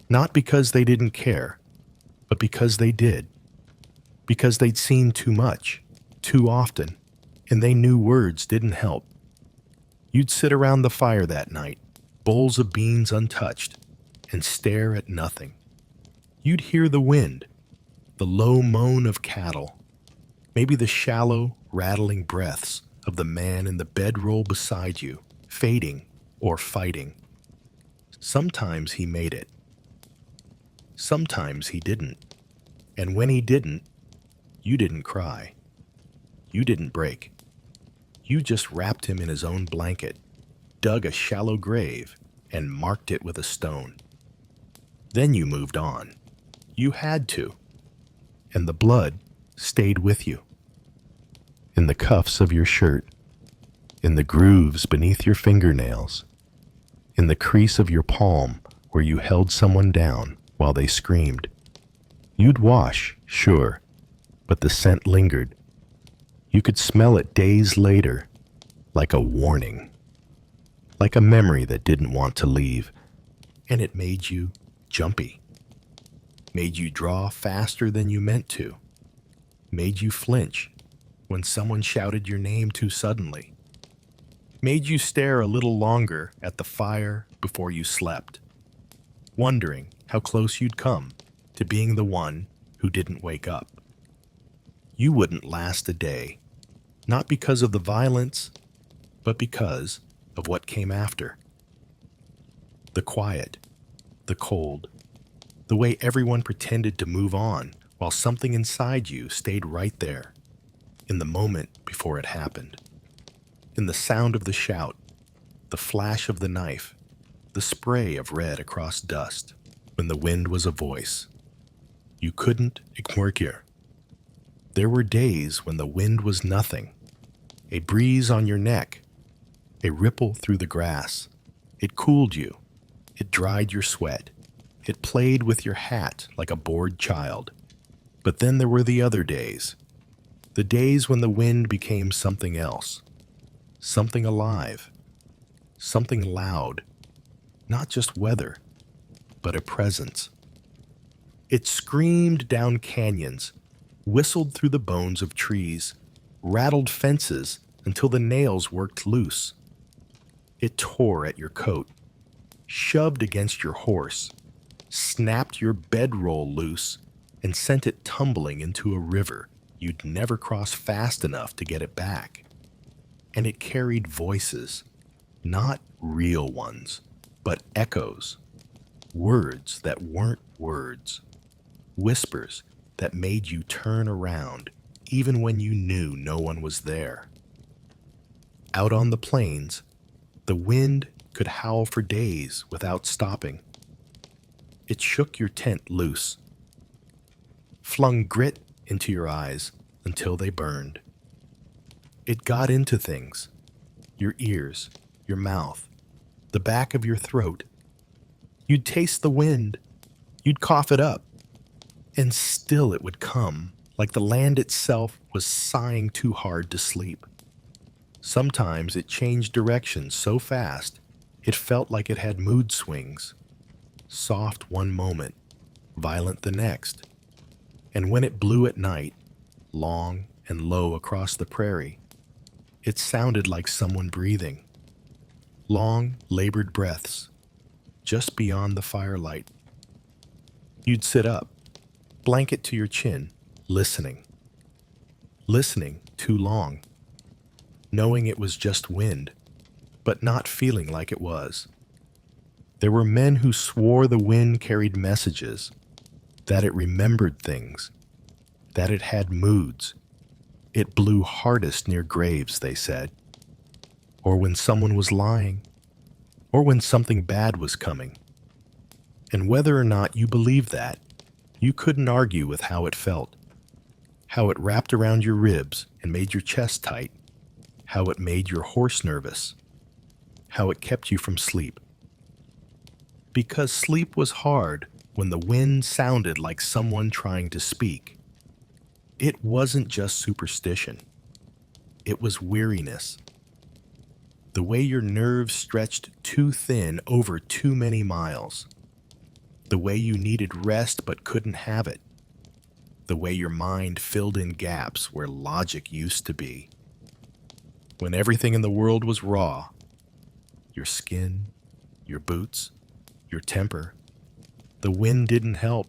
Not because they didn't care, but because they did. Because they'd seen too much, too often, and they knew words didn't help. You'd sit around the fire that night, bowls of beans untouched, and stare at nothing. You'd hear the wind, the low moan of cattle, maybe the shallow, rattling breaths of the man in the bedroll beside you, fading or fighting. Sometimes he made it. Sometimes he didn't. And when he didn't, you didn't cry. You didn't break. You just wrapped him in his own blanket, dug a shallow grave, and marked it with a stone. Then you moved on. You had to. And the blood stayed with you. In the cuffs of your shirt, in the grooves beneath your fingernails, in the crease of your palm where you held someone down while they screamed. You'd wash, sure, but the scent lingered. You could smell it days later, like a warning, like a memory that didn't want to leave, and it made you jumpy, made you draw faster than you meant to, made you flinch when someone shouted your name too suddenly, made you stare a little longer at the fire before you slept, wondering how close you'd come to being the one who didn't wake up. You wouldn't last a day, not because of the violence, but because of what came after. The quiet, the cold, the way everyone pretended to move on while something inside you stayed right there, in the moment before it happened. In the sound of the shout, the flash of the knife, the spray of red across dust, when the wind was a voice. You couldn't ignore it. There were days when the wind was nothing, a breeze on your neck, a ripple through the grass. It cooled you, it dried your sweat, it played with your hat like a bored child. But then there were the other days, the days when the wind became something else, something alive, something loud, not just weather, but a presence. It screamed down canyons, whistled through the bones of trees, rattled fences until the nails worked loose. It tore at your coat, shoved against your horse, snapped your bedroll loose, and sent it tumbling into a river you'd never cross fast enough to get it back. And it carried voices, not real ones, but echoes, words that weren't words, whispers that made you turn around even when you knew no one was there. Out on the plains, The wind could howl for days without stopping. It shook your tent loose, flung grit into your eyes until they burned. It got into things, your ears, your mouth, the back of your throat. You'd taste the wind, you'd cough it up, and still it would come, like the land itself was sighing too hard to sleep. Sometimes it changed direction so fast, it felt like it had mood swings. Soft one moment, violent the next. And when it blew at night, long and low across the prairie, it sounded like someone breathing. Long, labored breaths, just beyond the firelight. You'd sit up, blanket to your chin, listening. Listening too long. Knowing it was just wind, but not feeling like it was. There were men who swore the wind carried messages, that it remembered things, that it had moods. It blew hardest near graves, they said, or when someone was lying, or when something bad was coming. And whether or not you believed that, you couldn't argue with how it felt, how it wrapped around your ribs and made your chest tight, how it made your horse nervous, how it kept you from sleep. Because sleep was hard when the wind sounded like someone trying to speak. It wasn't just superstition. It was weariness. The way your nerves stretched too thin over too many miles. The way you needed rest but couldn't have it. The way your mind filled in gaps where logic used to be. When everything in the world was raw, your skin, your boots, your temper, the wind didn't help.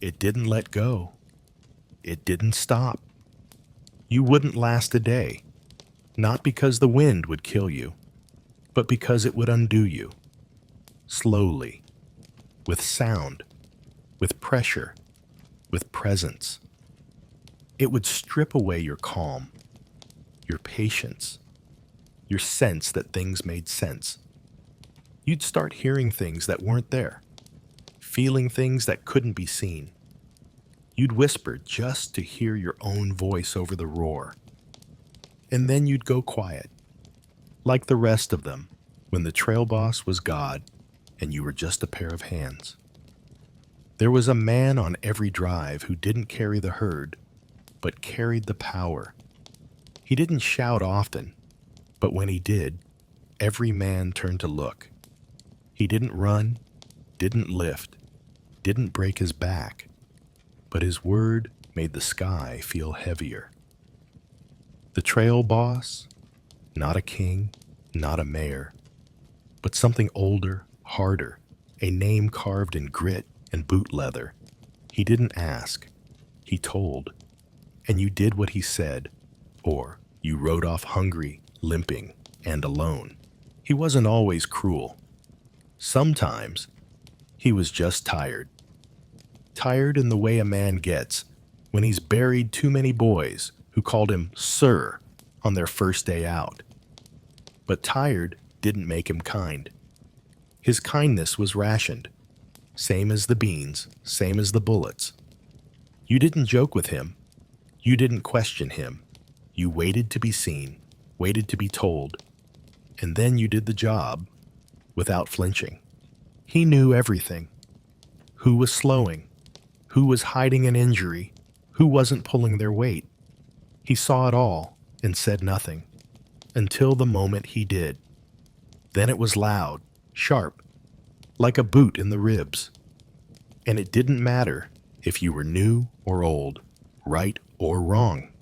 It didn't let go. It didn't stop. You wouldn't last a day, not because the wind would kill you, but because it would undo you. Slowly, with sound, with pressure, with presence. It would strip away your calm, your patience, your sense that things made sense. You'd start hearing things that weren't there, feeling things that couldn't be seen. You'd whisper just to hear your own voice over the roar. And then you'd go quiet, like the rest of them, when the trail boss was God and you were just a pair of hands. There was a man on every drive who didn't carry the herd, but carried the power. He didn't shout often, but when he did, every man turned to look. He didn't run, didn't lift, didn't break his back, but his word made the sky feel heavier. The trail boss, not a king, not a mayor, but something older, harder, a name carved in grit and boot leather. He didn't ask, he told, and you did what he said, or you rode off hungry, limping, and alone. He wasn't always cruel. Sometimes he was just tired. Tired in the way a man gets when he's buried too many boys who called him Sir on their first day out. But tired didn't make him kind. His kindness was rationed, same as the beans, same as the bullets. You didn't joke with him. You didn't question him. You waited to be seen, waited to be told, and then you did the job without flinching. He knew everything. Who was slowing? Who was hiding an injury? Who wasn't pulling their weight? He saw it all and said nothing, until the moment he did. Then it was loud, sharp, like a boot in the ribs. And it didn't matter if you were new or old, right or wrong.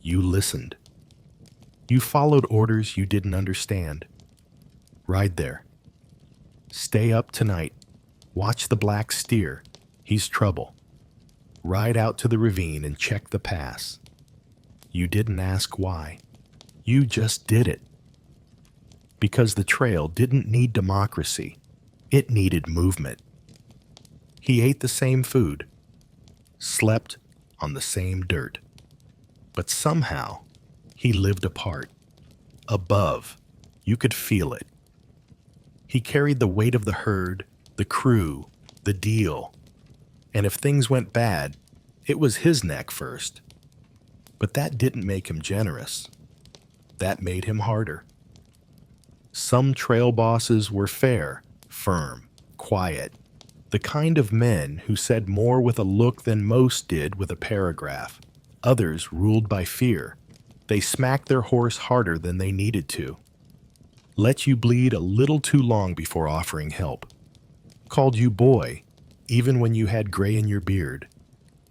You listened. You followed orders you didn't understand. Ride there. Stay up tonight. Watch the black steer. He's trouble. Ride out to the ravine and check the pass. You didn't ask why. You just did it. Because the trail didn't need democracy. It needed movement. He ate the same food, slept on the same dirt. But somehow, he lived apart, above, You could feel it. He carried the weight of the herd, the crew, the deal. And if things went bad, it was his neck first. But that didn't make him generous. That made him harder. Some trail bosses were fair, firm, quiet, the kind of men who said more with a look than most did with a paragraph. Others ruled by fear. They smacked their horse harder than they needed to. Let you bleed a little too long before offering help. Called you boy, even when you had gray in your beard.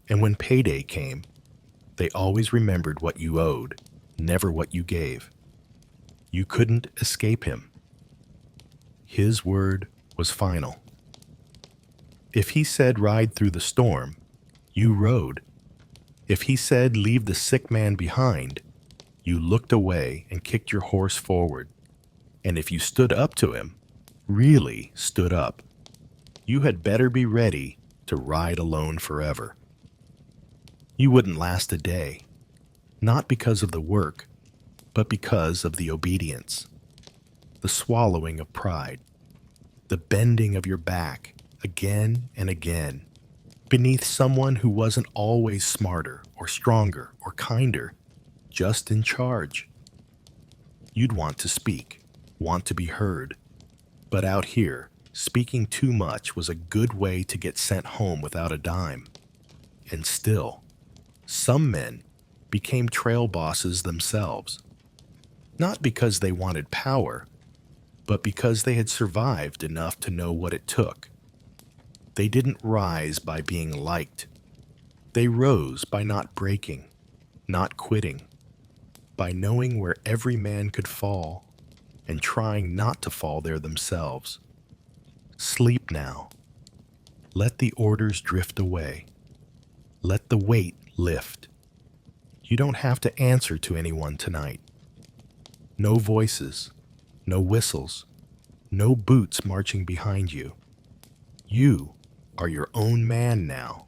And when payday came, they always remembered what you owed, never what you gave. You couldn't escape him. His word was final. If he said ride through the storm, you rode. If he said leave the sick man behind, you looked away and kicked your horse forward. And if you stood up to him, really stood up, you had better be ready to ride alone forever. You wouldn't last a day, not because of the work, but because of the obedience, the swallowing of pride, the bending of your back again and again, beneath someone who wasn't always smarter or stronger or kinder, just in charge. You'd want to speak, want to be heard, but out here, speaking too much was a good way to get sent home without a dime. And still, some men became trail bosses themselves, not because they wanted power, but because they had survived enough to know what it took. They didn't rise by being liked. They rose by not breaking, not quitting, by knowing where every man could fall and trying not to fall there themselves. Sleep now. Let the orders drift away. Let the weight lift. You don't have to answer to anyone tonight. No voices, no whistles, no boots marching behind you. You are your own man now.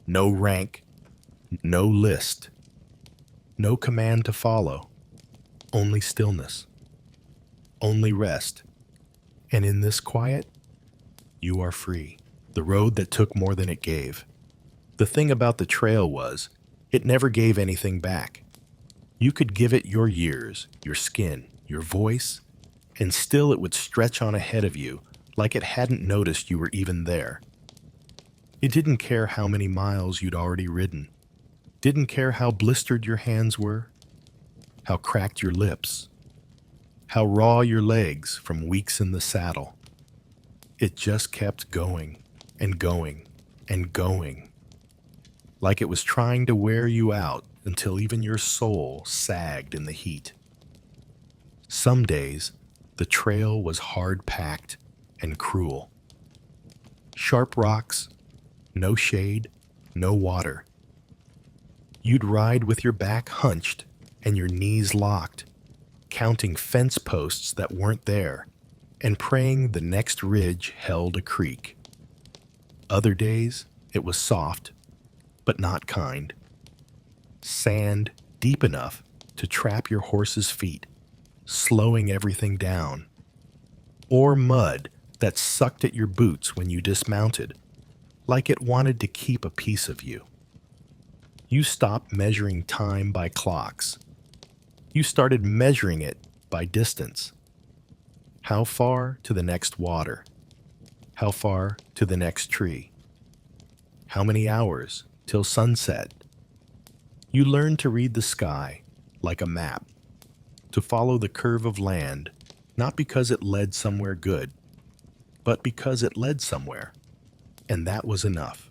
No rank, no list, no command to follow, only stillness, only rest. And in this quiet, you are free. The road that took more than it gave. The thing about the trail was, it never gave anything back. You could give it your years, your skin, your voice, and still it would stretch on ahead of you like it hadn't noticed you were even there. It didn't care how many miles you'd already ridden, didn't care how blistered your hands were, how cracked your lips, how raw your legs from weeks in the saddle. It just kept going and going and going, like it was trying to wear you out until even your soul sagged in the heat. Some days, the trail was hard-packed and cruel. Sharp rocks, no shade, no water. You'd ride with your back hunched and your knees locked, counting fence posts that weren't there and praying the next ridge held a creek. Other days, it was soft, but not kind. Sand deep enough to trap your horse's feet, slowing everything down. Or mud that sucked at your boots when you dismounted, like it wanted to keep a piece of you. You stopped measuring time by clocks. You started measuring it by distance. How far to the next water? How far to the next tree? How many hours till sunset? You learned to read the sky like a map, to follow the curve of land, not because it led somewhere good, but because it led somewhere, and that was enough.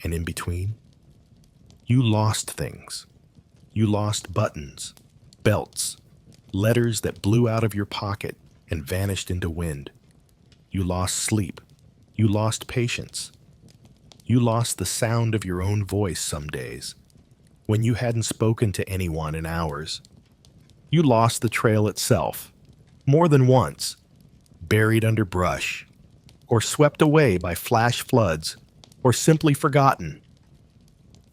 And in between, you lost things. You lost buttons, belts, letters that blew out of your pocket and vanished into wind. You lost sleep. You lost patience. You lost the sound of your own voice some days, when you hadn't spoken to anyone in hours. You lost the trail itself, more than once, buried under brush, or swept away by flash floods, or simply forgotten,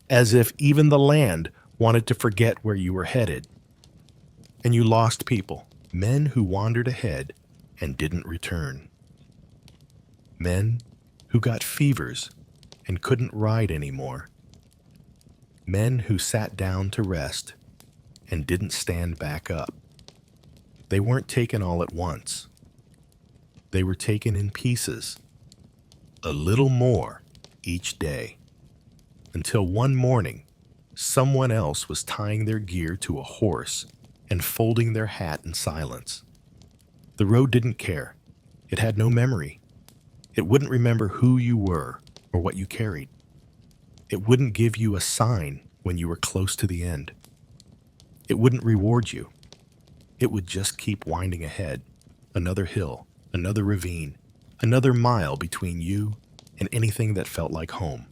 as if even the land wanted to forget where you were headed. And you lost people, Men who wandered ahead and didn't return. Men who got fevers and couldn't ride anymore. Men who sat down to rest and didn't stand back up. They weren't taken all at once. They were taken in pieces, a little more each day, until one morning, someone else was tying their gear to a horse and folding their hat in silence. The road didn't care. It had no memory. It wouldn't remember who you were or what you carried. It wouldn't give you a sign when you were close to the end. It wouldn't reward you. It would just keep winding ahead, another hill, another ravine, another mile between you and anything that felt like home.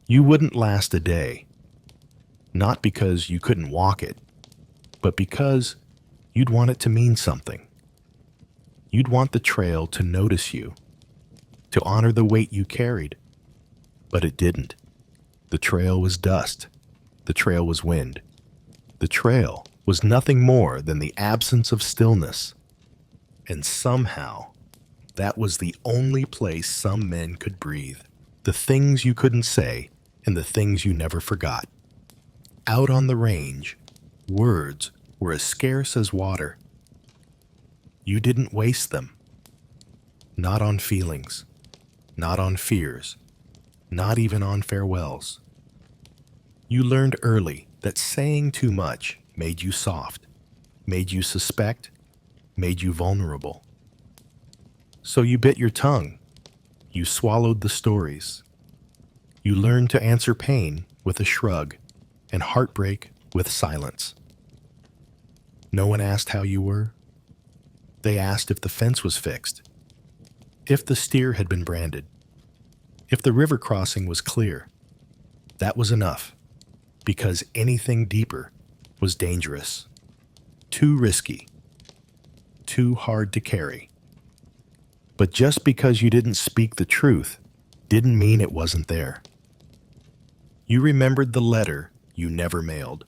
You wouldn't last a day, not because you couldn't walk it, but because you'd want it to mean something. You'd want the trail to notice you, to honor the weight you carried, but it didn't. The trail was dust. The trail was wind. The trail was nothing more than the absence of stillness. And somehow, that was the only place some men could breathe. The things you couldn't say and the things you never forgot. Out on the range, words were as scarce as water. You didn't waste them. Not on feelings, not on fears, not even on farewells. You learned early that saying too much made you soft, made you suspect, made you vulnerable. So you bit your tongue. You swallowed the stories. You learned to answer pain with a shrug and heartbreak with silence. No one asked how you were. They asked if the fence was fixed, if the steer had been branded, if the river crossing was clear. That was enough, because anything deeper was dangerous, too risky, too hard to carry. But just because you didn't speak the truth didn't mean it wasn't there. You remembered the letter you never mailed,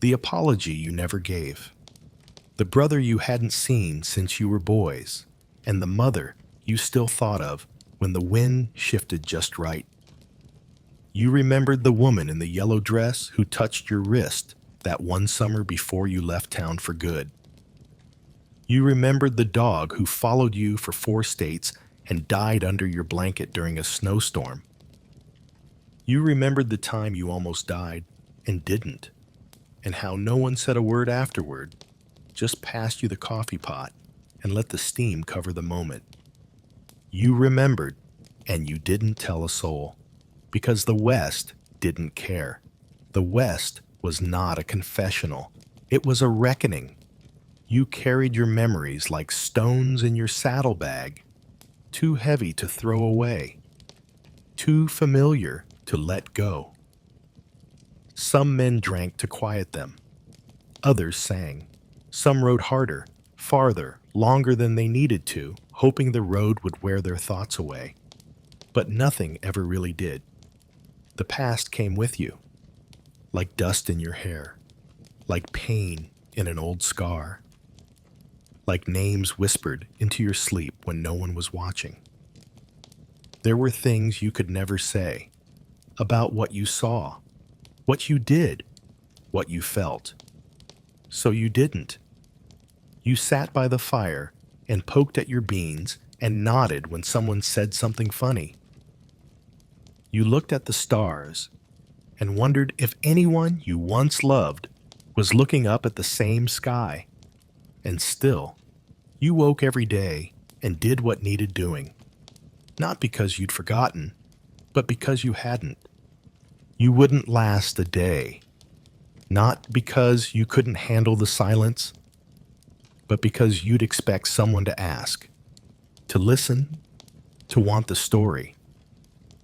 the apology you never gave, the brother you hadn't seen since you were boys, and the mother you still thought of when the wind shifted just right. You remembered the woman in the yellow dress who touched your wrist that one summer before you left town for good. You remembered the dog who followed you for 4 states and died under your blanket during a snowstorm. You remembered the time you almost died and didn't, and how no one said a word afterward, just passed you the coffee pot and let the steam cover the moment. You remembered, and you didn't tell a soul, because the West didn't care. The West was not a confessional. It was a reckoning. You carried your memories like stones in your saddlebag, too heavy to throw away, too familiar to let go. Some men drank to quiet them. Others sang. Some rode harder, farther, longer than they needed to, hoping the road would wear their thoughts away. But nothing ever really did. The past came with you, like dust in your hair, like pain in an old scar, like names whispered into your sleep when no one was watching. There were things you could never say about what you saw, what you did, what you felt. So you didn't. You sat by the fire and poked at your beans and nodded when someone said something funny. You looked at the stars and wondered if anyone you once loved was looking up at the same sky. And still, you woke every day and did what needed doing. Not because you'd forgotten, but because you hadn't. You wouldn't last a day. Not because you couldn't handle the silence, but because you'd expect someone to ask, to listen, to want the story.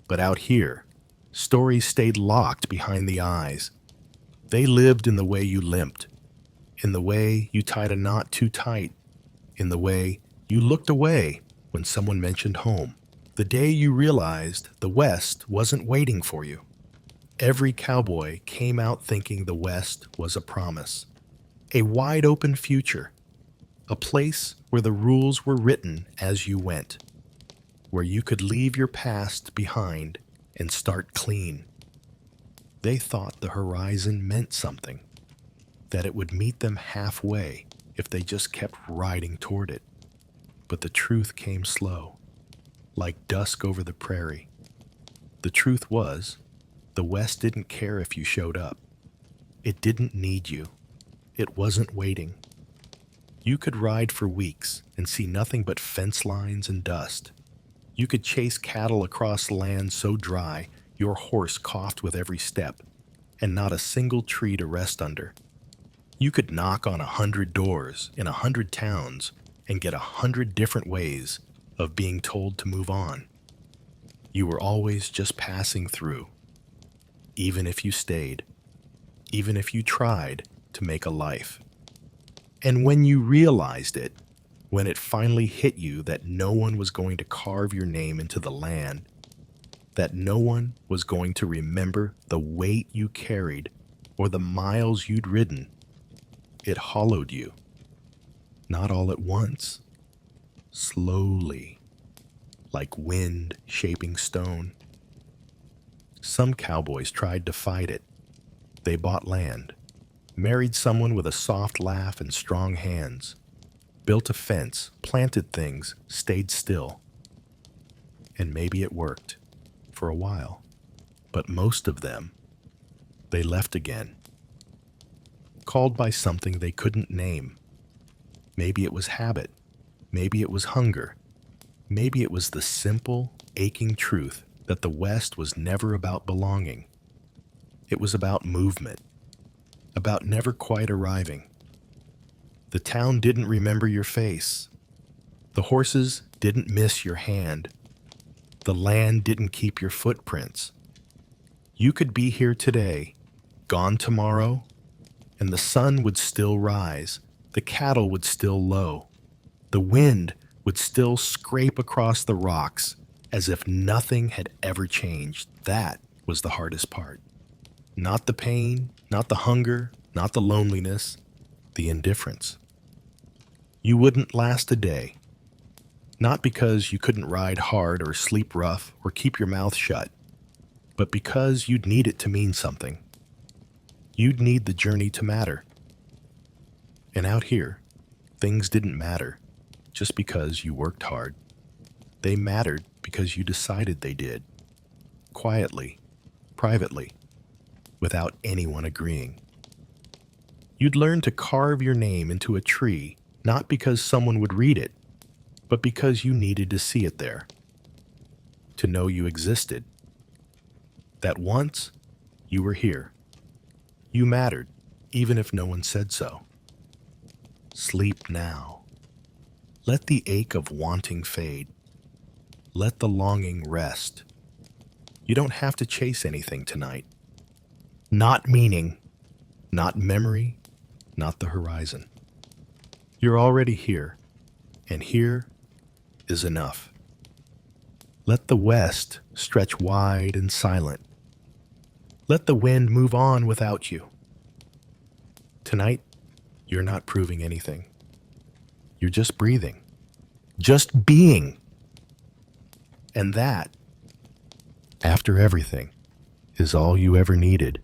But out here, stories stayed locked behind the eyes. They lived in the way you limped, in the way you tied a knot too tight, in the way you looked away when someone mentioned home. The day you realized the West wasn't waiting for you. Every cowboy came out thinking the West was a promise. A wide open future, a place where the rules were written as you went, where you could leave your past behind and start clean. They thought the horizon meant something, that it would meet them halfway if they just kept riding toward it. But the truth came slow, like dusk over the prairie. The truth was, the West didn't care if you showed up. It didn't need you. It wasn't waiting. You could ride for weeks and see nothing but fence lines and dust. You could chase cattle across land so dry your horse coughed with every step, and not a single tree to rest under. You could knock on 100 doors in 100 towns and get 100 different ways of being told to move on. You were always just passing through, even if you stayed, even if you tried to make a life. And when you realized it, when it finally hit you that no one was going to carve your name into the land, that no one was going to remember the weight you carried or the miles you'd ridden, it hollowed you. Not all at once, slowly, like wind shaping stone. Some cowboys tried to fight it. They bought land, married someone with a soft laugh and strong hands, built a fence, planted things, stayed still. And maybe it worked for a while, but most of them, they left again, called by something they couldn't name. Maybe it was habit, maybe it was hunger, maybe it was the simple, aching truth that the West was never about belonging. It was about movement, about never quite arriving. The town didn't remember your face. The horses didn't miss your hand. The land didn't keep your footprints. You could be here today, gone tomorrow, and the sun would still rise, the cattle would still low, the wind would still scrape across the rocks as if nothing had ever changed. That was the hardest part. Not the pain, not the hunger, not the loneliness, the indifference. You wouldn't last a day. Not because you couldn't ride hard or sleep rough or keep your mouth shut, but because you'd need it to mean something. You'd need the journey to matter. And out here, things didn't matter just because you worked hard. They mattered because you decided they did. Quietly, privately, without anyone agreeing. You'd learn to carve your name into a tree, not because someone would read it, but because you needed to see it there, to know you existed, that once you were here. You mattered, even if no one said so. Sleep now. Let the ache of wanting fade. Let the longing rest. You don't have to chase anything tonight. Not meaning, not memory, not the horizon. You're already here, and here is enough. Let the West stretch wide and silent. Let the wind move on without you. Tonight, you're not proving anything. You're just breathing, just being. And that, after everything, is all you ever needed.